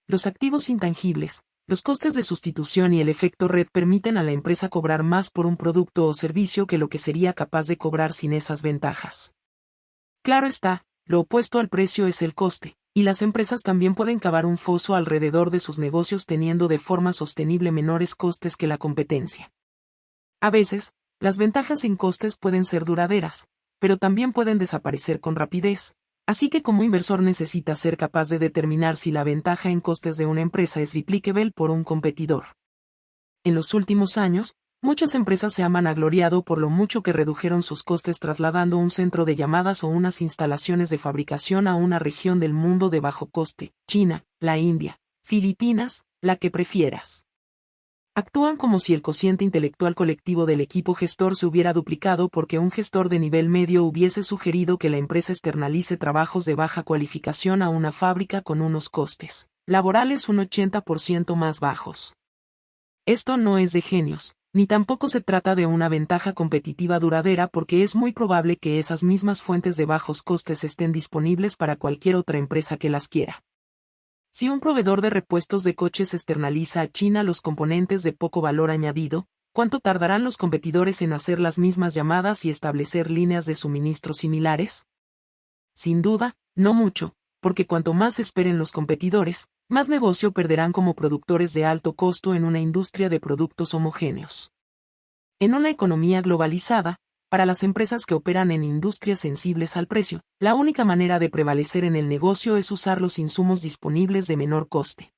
Los activos intangibles, los costes de sustitución y el efecto red permiten a la empresa cobrar más por un producto o servicio que lo que sería capaz de cobrar sin esas ventajas. Claro está, lo opuesto al precio es el coste, y las empresas también pueden cavar un foso alrededor de sus negocios teniendo de forma sostenible menores costes que la competencia. A veces, las ventajas en costes pueden ser duraderas, pero también pueden desaparecer con rapidez, así que como inversor necesitas ser capaz de determinar si la ventaja en costes de una empresa es replicable por un competidor. En los últimos años, muchas empresas se han vanagloriado por lo mucho que redujeron sus costes trasladando un centro de llamadas o unas instalaciones de fabricación a una región del mundo de bajo coste, China, la India, Filipinas, la que prefieras. Actúan como si el cociente intelectual colectivo del equipo gestor se hubiera duplicado porque un gestor de nivel medio hubiese sugerido que la empresa externalice trabajos de baja cualificación a una fábrica con unos costes laborales un 80% más bajos. Esto no es de genios, ni tampoco se trata de una ventaja competitiva duradera porque es muy probable que esas mismas fuentes de bajos costes estén disponibles para cualquier otra empresa que las quiera. Si un proveedor de repuestos de coches externaliza a China los componentes de poco valor añadido, ¿cuánto tardarán los competidores en hacer las mismas llamadas y establecer líneas de suministro similares? Sin duda, no mucho, porque cuanto más esperen los competidores, más negocio perderán como productores de alto costo en una industria de productos homogéneos. En una economía globalizada, para las empresas que operan en industrias sensibles al precio, la única manera de prevalecer en el negocio es usar los insumos disponibles de menor coste.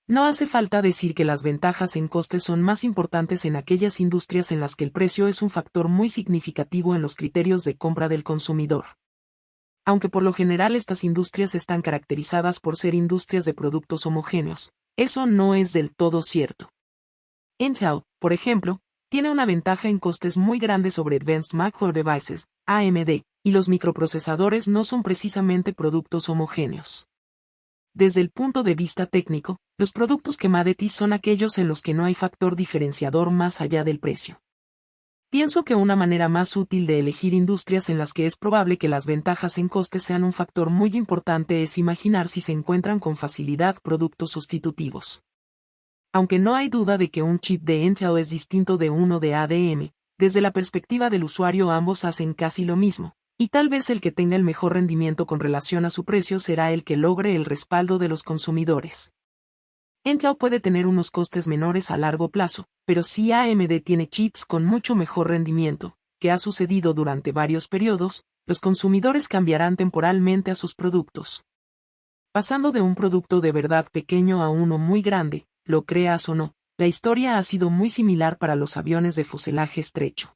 No hace falta decir que las ventajas en costes son más importantes en aquellas industrias en las que el precio es un factor muy significativo en los criterios de compra del consumidor. Aunque por lo general estas industrias están caracterizadas por ser industrias de productos homogéneos, eso no es del todo cierto. Intel, por ejemplo, tiene una ventaja en costes muy grande sobre Advanced Micro Devices, AMD, y los microprocesadores no son precisamente productos homogéneos. Desde el punto de vista técnico, los productos commodities son aquellos en los que no hay factor diferenciador más allá del precio. Pienso que una manera más útil de elegir industrias en las que es probable que las ventajas en costes sean un factor muy importante es imaginar si se encuentran con facilidad productos sustitutivos. Aunque no hay duda de que un chip de Intel es distinto de uno de AMD, desde la perspectiva del usuario ambos hacen casi lo mismo, y tal vez el que tenga el mejor rendimiento con relación a su precio será el que logre el respaldo de los consumidores. Intel puede tener unos costes menores a largo plazo, pero si AMD tiene chips con mucho mejor rendimiento, que ha sucedido durante varios periodos, los consumidores cambiarán temporalmente a sus productos. Pasando de un producto de verdad pequeño a uno muy grande, lo creas o no, la historia ha sido muy similar para los aviones de fuselaje estrecho.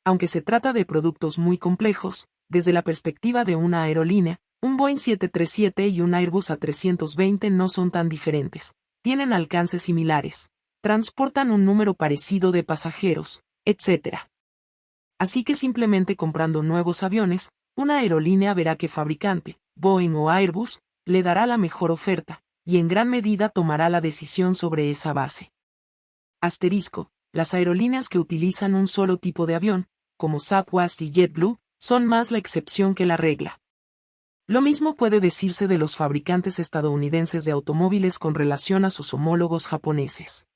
Aunque se trata de productos muy complejos, desde la perspectiva de una aerolínea, un Boeing 737 y un Airbus A320 no son tan diferentes, tienen alcances similares, transportan un número parecido de pasajeros, etc. Así que simplemente comprando nuevos aviones, una aerolínea verá qué fabricante, Boeing o Airbus, le dará la mejor oferta, y en gran medida tomará la decisión sobre esa base. Asterisco, las aerolíneas que utilizan un solo tipo de avión, como Southwest y JetBlue, son más la excepción que la regla. Lo mismo puede decirse de los fabricantes estadounidenses de automóviles con relación a sus homólogos japoneses.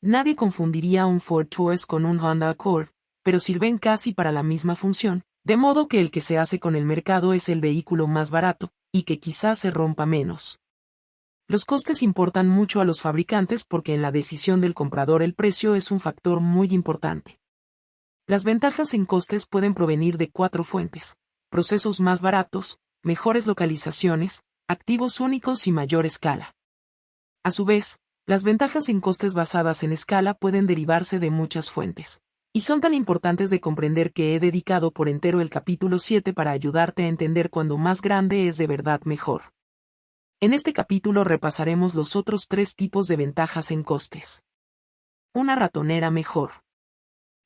Nadie confundiría un Ford Taurus con un Honda Accord, pero sirven casi para la misma función, De modo que el que se hace con el mercado es el vehículo más barato, y que quizás se rompa menos. Los costes importan mucho a los fabricantes porque en la decisión del comprador el precio es un factor muy importante. Las ventajas en costes pueden provenir de 4 fuentes: procesos más baratos, mejores localizaciones, activos únicos y mayor escala. A su vez, las ventajas en costes basadas en escala pueden derivarse de muchas fuentes. Y son tan importantes de comprender que he dedicado por entero el capítulo 7 para ayudarte a entender cuando más grande es de verdad mejor. En este capítulo repasaremos los otros 3 tipos de ventajas en costes. Una ratonera mejor.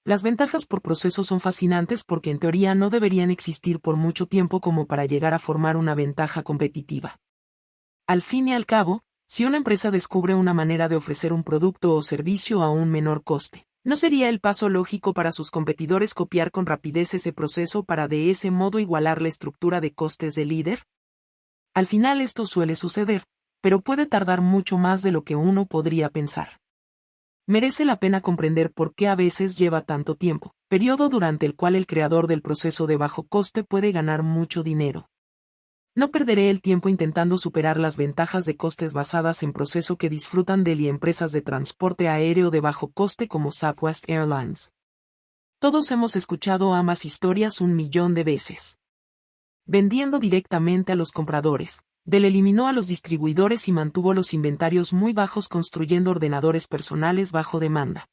Las ventajas por proceso son fascinantes porque en teoría no deberían existir por mucho tiempo como para llegar a formar una ventaja competitiva. Al fin y al cabo, si una empresa descubre una manera de ofrecer un producto o servicio a un menor coste, ¿no sería el paso lógico para sus competidores copiar con rapidez ese proceso para de ese modo igualar la estructura de costes del líder? Al final esto suele suceder, pero puede tardar mucho más de lo que uno podría pensar. Merece la pena comprender por qué a veces lleva tanto tiempo, periodo durante el cual el creador del proceso de bajo coste puede ganar mucho dinero. No perderé el tiempo intentando superar las ventajas de costes basadas en proceso que disfrutan Dell y empresas de transporte aéreo de bajo coste como Southwest Airlines. Todos hemos escuchado ambas historias 1.000.000 de veces. Vendiendo directamente a los compradores, Dell eliminó a los distribuidores y mantuvo los inventarios muy bajos construyendo ordenadores personales bajo demanda.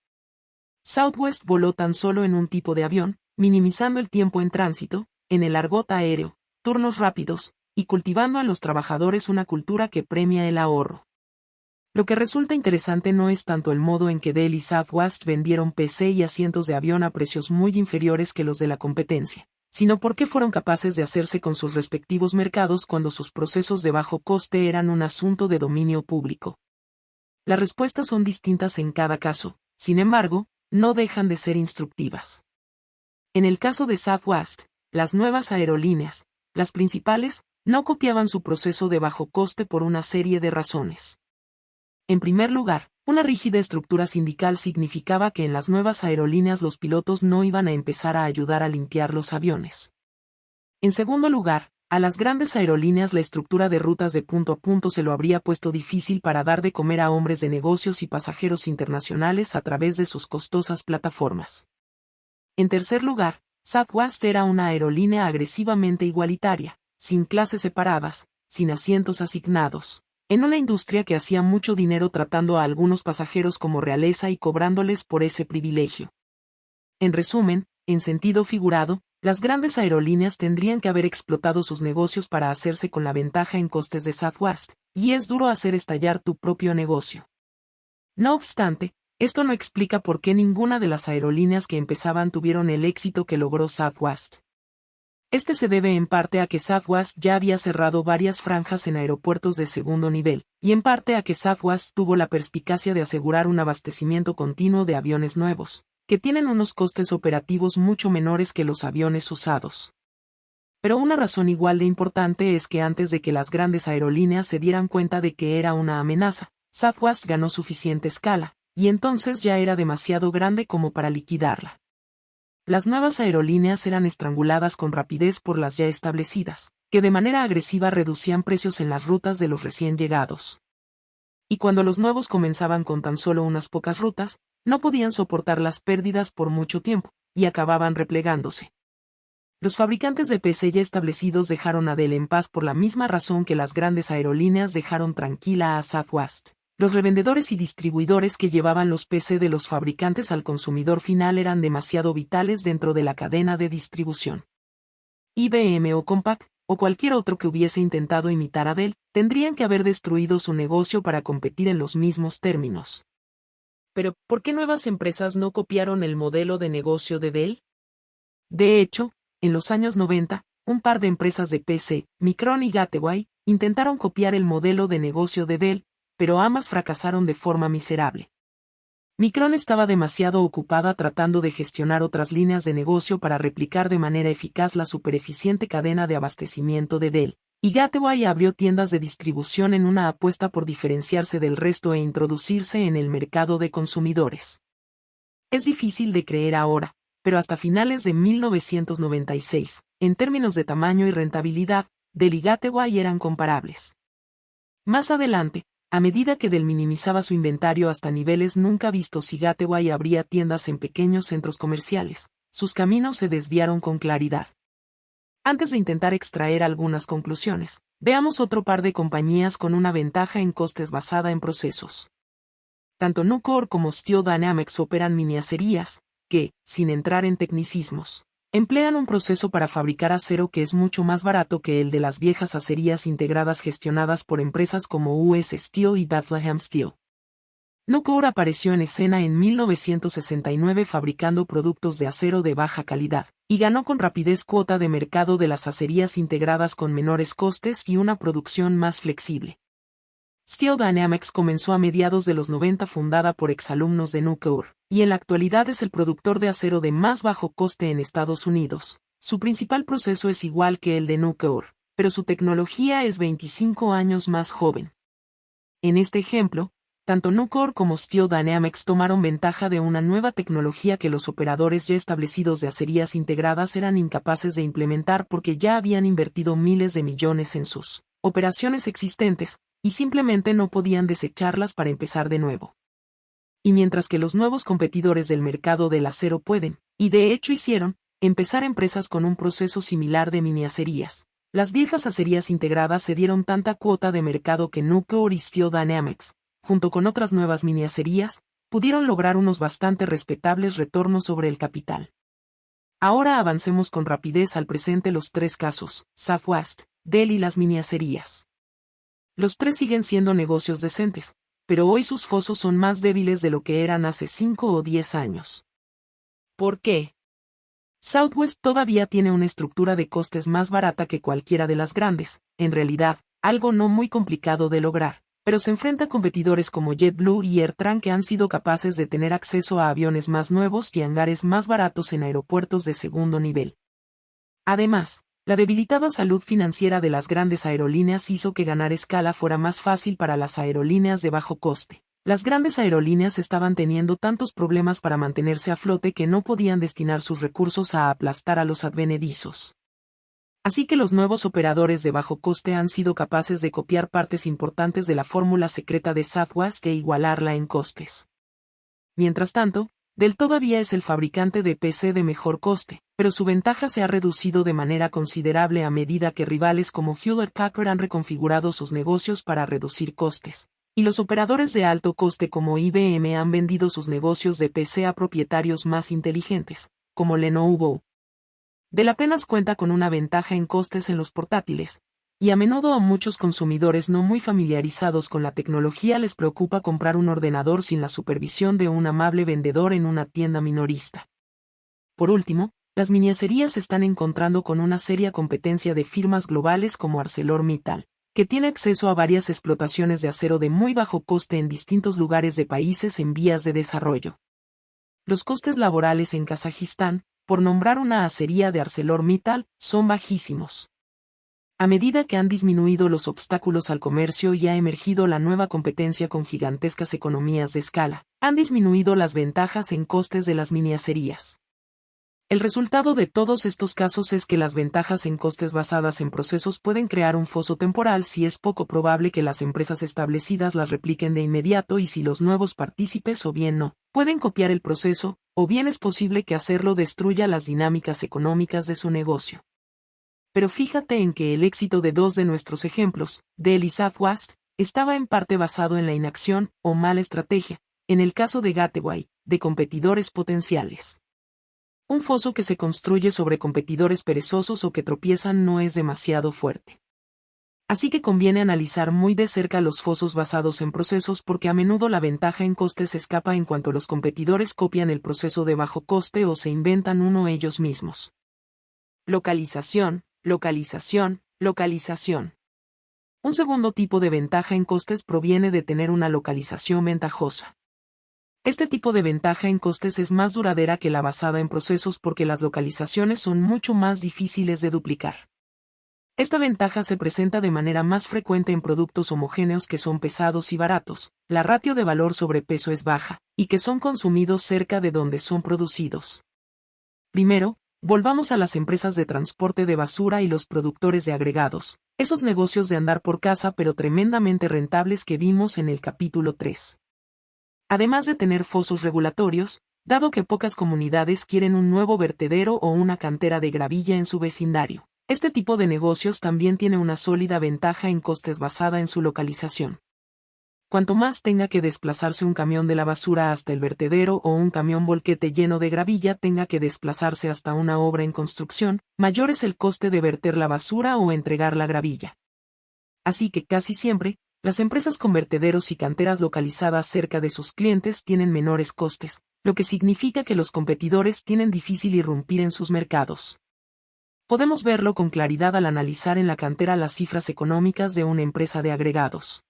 Southwest voló tan solo en un tipo de avión, minimizando el tiempo en tránsito, en el argot aéreo, turnos rápidos, y cultivando a los trabajadores una cultura que premia el ahorro. Lo que resulta interesante no es tanto el modo en que Dell y Southwest vendieron PC y asientos de avión a precios muy inferiores que los de la competencia, sino por qué fueron capaces de hacerse con sus respectivos mercados cuando sus procesos de bajo coste eran un asunto de dominio público. Las respuestas son distintas en cada caso, sin embargo, no dejan de ser instructivas. En el caso de Southwest, las nuevas aerolíneas, las principales, no copiaban su proceso de bajo coste por una serie de razones. En primer lugar, una rígida estructura sindical significaba que en las nuevas aerolíneas los pilotos no iban a empezar a ayudar a limpiar los aviones. En segundo lugar, a las grandes aerolíneas la estructura de rutas de punto a punto se lo habría puesto difícil para dar de comer a hombres de negocios y pasajeros internacionales a través de sus costosas plataformas. En tercer lugar, Southwest era una aerolínea agresivamente igualitaria, sin clases separadas, sin asientos asignados, en una industria que hacía mucho dinero tratando a algunos pasajeros como realeza y cobrándoles por ese privilegio. En resumen, en sentido figurado, las grandes aerolíneas tendrían que haber explotado sus negocios para hacerse con la ventaja en costes de Southwest, y es duro hacer estallar tu propio negocio. No obstante, esto no explica por qué ninguna de las aerolíneas que empezaban tuvieron el éxito que logró Southwest. Este se debe en parte a que Southwest ya había cerrado varias franjas en aeropuertos de segundo nivel, y en parte a que Southwest tuvo la perspicacia de asegurar un abastecimiento continuo de aviones nuevos, que tienen unos costes operativos mucho menores que los aviones usados. Pero una razón igual de importante es que antes de que las grandes aerolíneas se dieran cuenta de que era una amenaza, Southwest ganó suficiente escala, y entonces ya era demasiado grande como para liquidarla. Las nuevas aerolíneas eran estranguladas con rapidez por las ya establecidas, que de manera agresiva reducían precios en las rutas de los recién llegados. Y cuando los nuevos comenzaban con tan solo unas pocas rutas, no podían soportar las pérdidas por mucho tiempo, y acababan replegándose. Los fabricantes de PC ya establecidos dejaron a Dell en paz por la misma razón que las grandes aerolíneas dejaron tranquila a Southwest. Los revendedores y distribuidores que llevaban los PC de los fabricantes al consumidor final eran demasiado vitales dentro de la cadena de distribución. IBM o Compaq, o cualquier otro que hubiese intentado imitar a Dell, tendrían que haber destruido su negocio para competir en los mismos términos. Pero, ¿por qué nuevas empresas no copiaron el modelo de negocio de Dell? De hecho, en los años 90, un par de empresas de PC, Micron y Gateway, intentaron copiar el modelo de negocio de Dell, pero ambas fracasaron de forma miserable. Micron estaba demasiado ocupada tratando de gestionar otras líneas de negocio para replicar de manera eficaz la supereficiente cadena de abastecimiento de Dell, y Gateway abrió tiendas de distribución en una apuesta por diferenciarse del resto e introducirse en el mercado de consumidores. Es difícil de creer ahora, pero hasta finales de 1996, en términos de tamaño y rentabilidad, Dell y Gateway eran comparables. Más adelante, a medida que Dell minimizaba su inventario hasta niveles nunca vistos y Gateway abría tiendas en pequeños centros comerciales, sus caminos se desviaron con claridad. Antes de intentar extraer algunas conclusiones, veamos otro par de compañías con una ventaja en costes basada en procesos. Tanto Nucor como Steel Dynamics operan miniacerías, que, sin entrar en tecnicismos, emplean un proceso para fabricar acero que es mucho más barato que el de las viejas acerías integradas gestionadas por empresas como US Steel y Bethlehem Steel. Nucor apareció en escena en 1969 fabricando productos de acero de baja calidad, y ganó con rapidez cuota de mercado de las acerías integradas con menores costes y una producción más flexible. Steel Dynamics comenzó a mediados de los 90 fundada por exalumnos de Nucor, y en la actualidad es el productor de acero de más bajo coste en Estados Unidos. Su principal proceso es igual que el de Nucor, pero su tecnología es 25 años más joven. En este ejemplo, tanto Nucor como Steel Dynamics tomaron ventaja de una nueva tecnología que los operadores ya establecidos de acerías integradas eran incapaces de implementar porque ya habían invertido miles de millones en sus operaciones existentes, y simplemente no podían desecharlas para empezar de nuevo. Y mientras que los nuevos competidores del mercado del acero pueden, y de hecho hicieron, empezar empresas con un proceso similar de miniacerías, las viejas acerías integradas se dieron tanta cuota de mercado que Nucor y Steel Dynamics, junto con otras nuevas miniacerías, pudieron lograr unos bastante respetables retornos sobre el capital. Ahora avancemos con rapidez al presente los tres casos, Southwest, Dell y las miniacerías. Los tres siguen siendo negocios decentes, pero hoy sus fosos son más débiles de lo que eran hace 5 o 10 años. ¿Por qué? Southwest todavía tiene una estructura de costes más barata que cualquiera de las grandes, en realidad, algo no muy complicado de lograr, pero se enfrenta a competidores como JetBlue y AirTran que han sido capaces de tener acceso a aviones más nuevos y hangares más baratos en aeropuertos de segundo nivel. Además, la debilitada salud financiera de las grandes aerolíneas hizo que ganar escala fuera más fácil para las aerolíneas de bajo coste. Las grandes aerolíneas estaban teniendo tantos problemas para mantenerse a flote que no podían destinar sus recursos a aplastar a los advenedizos. Así que los nuevos operadores de bajo coste han sido capaces de copiar partes importantes de la fórmula secreta de Southwest e igualarla en costes. Mientras tanto, Dell todavía es el fabricante de PC de mejor coste, pero su ventaja se ha reducido de manera considerable a medida que rivales como Hewlett-Packard han reconfigurado sus negocios para reducir costes, y los operadores de alto coste como IBM han vendido sus negocios de PC a propietarios más inteligentes, como Lenovo. Dell apenas cuenta con una ventaja en costes en los portátiles, y a menudo a muchos consumidores no muy familiarizados con la tecnología les preocupa comprar un ordenador sin la supervisión de un amable vendedor en una tienda minorista. Por último, las miniacerías se están encontrando con una seria competencia de firmas globales como ArcelorMittal, que tiene acceso a varias explotaciones de acero de muy bajo coste en distintos lugares de países en vías de desarrollo. Los costes laborales en Kazajistán, por nombrar una acería de ArcelorMittal, son bajísimos. A medida que han disminuido los obstáculos al comercio y ha emergido la nueva competencia con gigantescas economías de escala, han disminuido las ventajas en costes de las miniacerías. El resultado de todos estos casos es que las ventajas en costes basadas en procesos pueden crear un foso temporal si es poco probable que las empresas establecidas las repliquen de inmediato y si los nuevos partícipes o bien no pueden copiar el proceso, o bien es posible que hacerlo destruya las dinámicas económicas de su negocio. Pero fíjate en que el éxito de dos de nuestros ejemplos, Dell y Southwest, estaba en parte basado en la inacción, o mala estrategia, en el caso de Gateway, de competidores potenciales. Un foso que se construye sobre competidores perezosos o que tropiezan no es demasiado fuerte. Así que conviene analizar muy de cerca los fosos basados en procesos porque a menudo la ventaja en costes escapa en cuanto los competidores copian el proceso de bajo coste o se inventan uno ellos mismos. Localización, localización, localización. Un segundo tipo de ventaja en costes proviene de tener una localización ventajosa. Este tipo de ventaja en costes es más duradera que la basada en procesos porque las localizaciones son mucho más difíciles de duplicar. Esta ventaja se presenta de manera más frecuente en productos homogéneos que son pesados y baratos, la ratio de valor sobre peso es baja, y que son consumidos cerca de donde son producidos. Primero, volvamos a las empresas de transporte de basura y los productores de agregados, esos negocios de andar por casa pero tremendamente rentables que vimos en el capítulo 3. Además de tener fosos regulatorios, dado que pocas comunidades quieren un nuevo vertedero o una cantera de gravilla en su vecindario, este tipo de negocios también tiene una sólida ventaja en costes basada en su localización. Cuanto más tenga que desplazarse un camión de la basura hasta el vertedero o un camión volquete lleno de gravilla tenga que desplazarse hasta una obra en construcción, mayor es el coste de verter la basura o entregar la gravilla. Así que casi siempre, las empresas con vertederos y canteras localizadas cerca de sus clientes tienen menores costes, lo que significa que los competidores tienen difícil irrumpir en sus mercados. Podemos verlo con claridad al analizar en la cantera las cifras económicas de una empresa de agregados.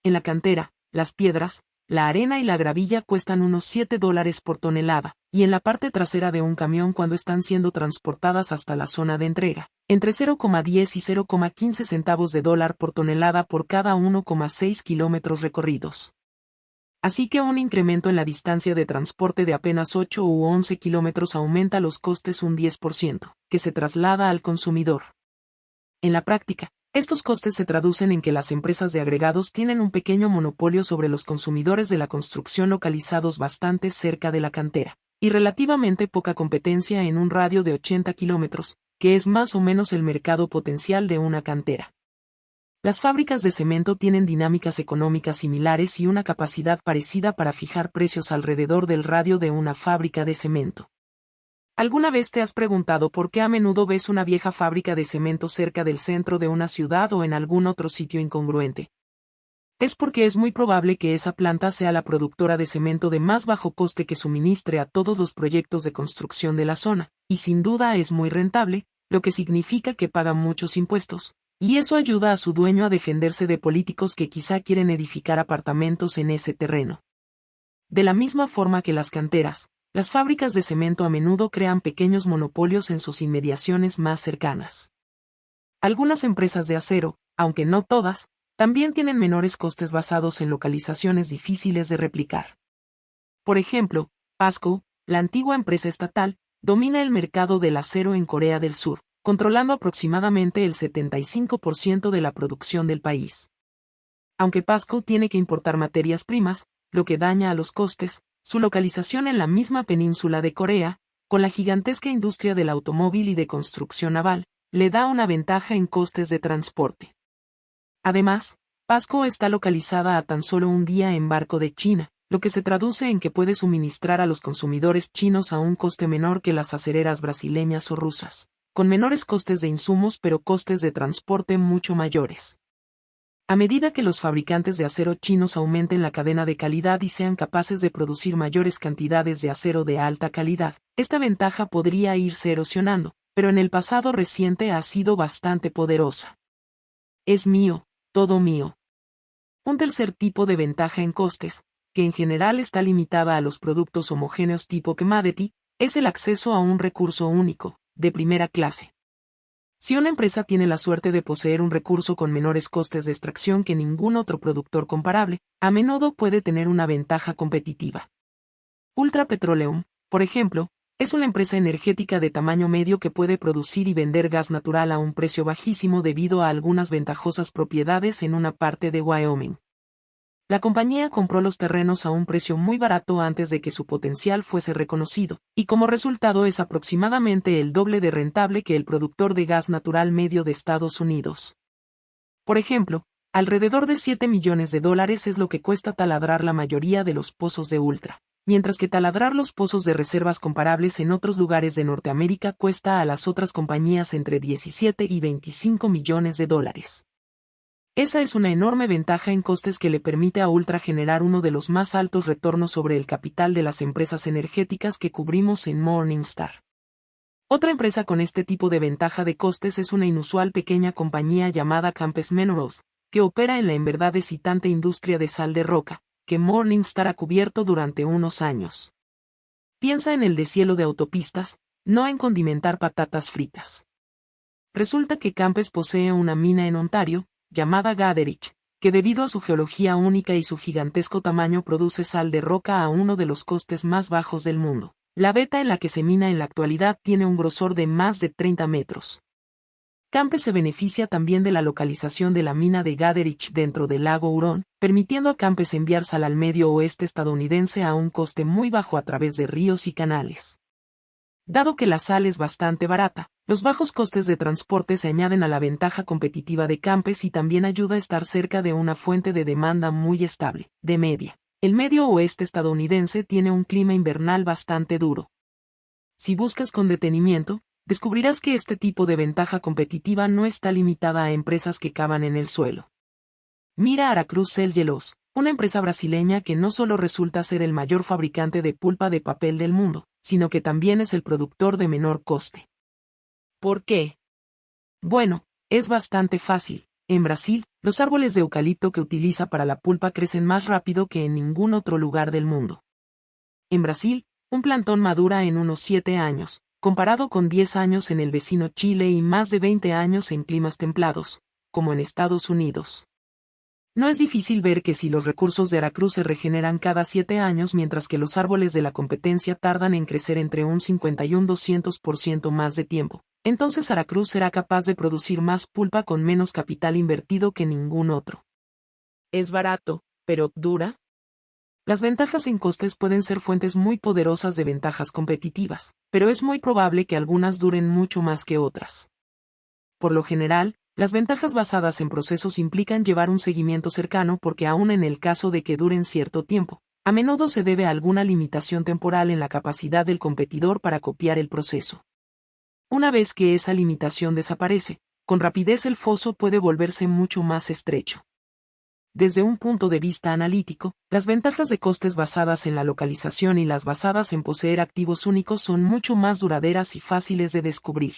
En la cantera, las piedras, la arena y la gravilla cuestan unos $7 por tonelada, y en la parte trasera de un camión cuando están siendo transportadas hasta la zona de entrega, entre 0,10 y 0,15 centavos de dólar por tonelada por cada 1,6 kilómetros recorridos. Así que un incremento en la distancia de transporte de apenas 8 u 11 kilómetros aumenta los costes un 10%, que se traslada al consumidor. En la práctica, estos costes se traducen en que las empresas de agregados tienen un pequeño monopolio sobre los consumidores de la construcción localizados bastante cerca de la cantera, y relativamente poca competencia en un radio de 80 kilómetros, que es más o menos el mercado potencial de una cantera. Las fábricas de cemento tienen dinámicas económicas similares y una capacidad parecida para fijar precios alrededor del radio de una fábrica de cemento. ¿Alguna vez te has preguntado por qué a menudo ves una vieja fábrica de cemento cerca del centro de una ciudad o en algún otro sitio incongruente? Es porque es muy probable que esa planta sea la productora de cemento de más bajo coste que suministre a todos los proyectos de construcción de la zona, y sin duda es muy rentable, lo que significa que paga muchos impuestos, y eso ayuda a su dueño a defenderse de políticos que quizá quieren edificar apartamentos en ese terreno. De la misma forma que las canteras, las fábricas de cemento a menudo crean pequeños monopolios en sus inmediaciones más cercanas. Algunas empresas de acero, aunque no todas, también tienen menores costes basados en localizaciones difíciles de replicar. Por ejemplo, PASCO, la antigua empresa estatal, domina el mercado del acero en Corea del Sur, controlando aproximadamente el 75% de la producción del país. Aunque PASCO tiene que importar materias primas, lo que daña a los costes, su localización en la misma península de Corea, con la gigantesca industria del automóvil y de construcción naval, le da una ventaja en costes de transporte. Además, PASCO está localizada a tan solo un día en barco de China, lo que se traduce en que puede suministrar a los consumidores chinos a un coste menor que las acereras brasileñas o rusas, con menores costes de insumos pero costes de transporte mucho mayores. A medida que los fabricantes de acero chinos aumenten la cadena de calidad y sean capaces de producir mayores cantidades de acero de alta calidad, esta ventaja podría irse erosionando, pero en el pasado reciente ha sido bastante poderosa. Es mío, todo mío. Un tercer tipo de ventaja en costes, que en general está limitada a los productos homogéneos tipo commodity, es el acceso a un recurso único, de primera clase. Si una empresa tiene la suerte de poseer un recurso con menores costes de extracción que ningún otro productor comparable, a menudo puede tener una ventaja competitiva. Ultra Petroleum, por ejemplo, es una empresa energética de tamaño medio que puede producir y vender gas natural a un precio bajísimo debido a algunas ventajosas propiedades en una parte de Wyoming. La compañía compró los terrenos a un precio muy barato antes de que su potencial fuese reconocido, y como resultado es aproximadamente el doble de rentable que el productor de gas natural medio de Estados Unidos. Por ejemplo, alrededor de $7 millones es lo que cuesta taladrar la mayoría de los pozos de Ultra, mientras que taladrar los pozos de reservas comparables en otros lugares de Norteamérica cuesta a las otras compañías entre 17 y $25 millones. Esa es una enorme ventaja en costes que le permite a Ultra generar uno de los más altos retornos sobre el capital de las empresas energéticas que cubrimos en Morningstar. Otra empresa con este tipo de ventaja de costes es una inusual pequeña compañía llamada Campes Minerals, que opera en la en verdad excitante industria de sal de roca, que Morningstar ha cubierto durante unos años. Piensa en el deshielo de autopistas, no en condimentar patatas fritas. Resulta que Campes posee una mina en Ontario, llamada Goderich, que debido a su geología única y su gigantesco tamaño produce sal de roca a uno de los costes más bajos del mundo, La veta en la que se mina en la actualidad tiene un grosor de más de 30 metros. Campes se beneficia también de la localización de la mina de Goderich dentro del lago Hurón, permitiendo a Campes enviar sal al medio oeste estadounidense a un coste muy bajo a través de ríos y canales. Dado que la sal es bastante barata, los bajos costes de transporte se añaden a la ventaja competitiva de Campes y también ayuda a estar cerca de una fuente de demanda muy estable, de media. El medio oeste estadounidense tiene un clima invernal bastante duro. Si buscas con detenimiento, descubrirás que este tipo de ventaja competitiva no está limitada a empresas que cavan en el suelo. Mira Aracruz Celulose, una empresa brasileña que no solo resulta ser el mayor fabricante de pulpa de papel del mundo, sino que también es el productor de menor coste. ¿Por qué? Bueno, es bastante fácil. En Brasil, los árboles de eucalipto que utiliza para la pulpa crecen más rápido que en ningún otro lugar del mundo. En Brasil, un plantón madura en unos 7 años, comparado con 10 años en el vecino Chile y más de 20 años en climas templados, como en Estados Unidos. No es difícil ver que si los recursos de Aracruz se regeneran cada 7 años mientras que los árboles de la competencia tardan en crecer entre un 50 y un 200% más de tiempo, entonces Aracruz será capaz de producir más pulpa con menos capital invertido que ningún otro. ¿Es barato, pero dura? Las ventajas en costes pueden ser fuentes muy poderosas de ventajas competitivas, pero es muy probable que algunas duren mucho más que otras. Por lo general, las ventajas basadas en procesos implican llevar un seguimiento cercano porque aun en el caso de que duren cierto tiempo, a menudo se debe a alguna limitación temporal en la capacidad del competidor para copiar el proceso. Una vez que esa limitación desaparece, con rapidez el foso puede volverse mucho más estrecho. Desde un punto de vista analítico, las ventajas de costes basadas en la localización y las basadas en poseer activos únicos son mucho más duraderas y fáciles de descubrir.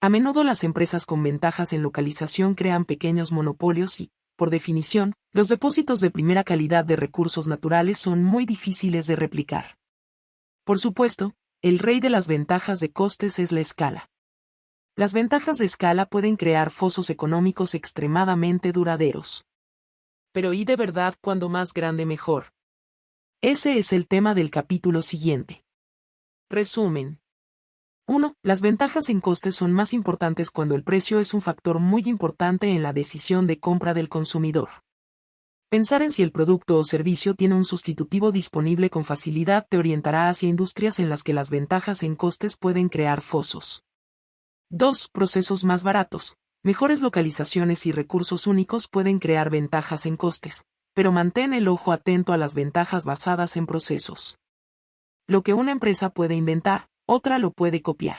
A menudo las empresas con ventajas en localización crean pequeños monopolios y, por definición, los depósitos de primera calidad de recursos naturales son muy difíciles de replicar. Por supuesto, el rey de las ventajas de costes es la escala. Las ventajas de escala pueden crear fosos económicos extremadamente duraderos. Pero ¿y de verdad cuando más grande mejor? Ese es el tema del capítulo siguiente. Resumen. 1. Las ventajas en costes son más importantes cuando el precio es un factor muy importante en la decisión de compra del consumidor. Pensar en si el producto o servicio tiene un sustitutivo disponible con facilidad te orientará hacia industrias en las que las ventajas en costes pueden crear fosos. 2. Procesos más baratos. Mejores localizaciones y recursos únicos pueden crear ventajas en costes, pero mantén el ojo atento a las ventajas basadas en procesos. Lo que una empresa puede inventar, otra lo puede copiar.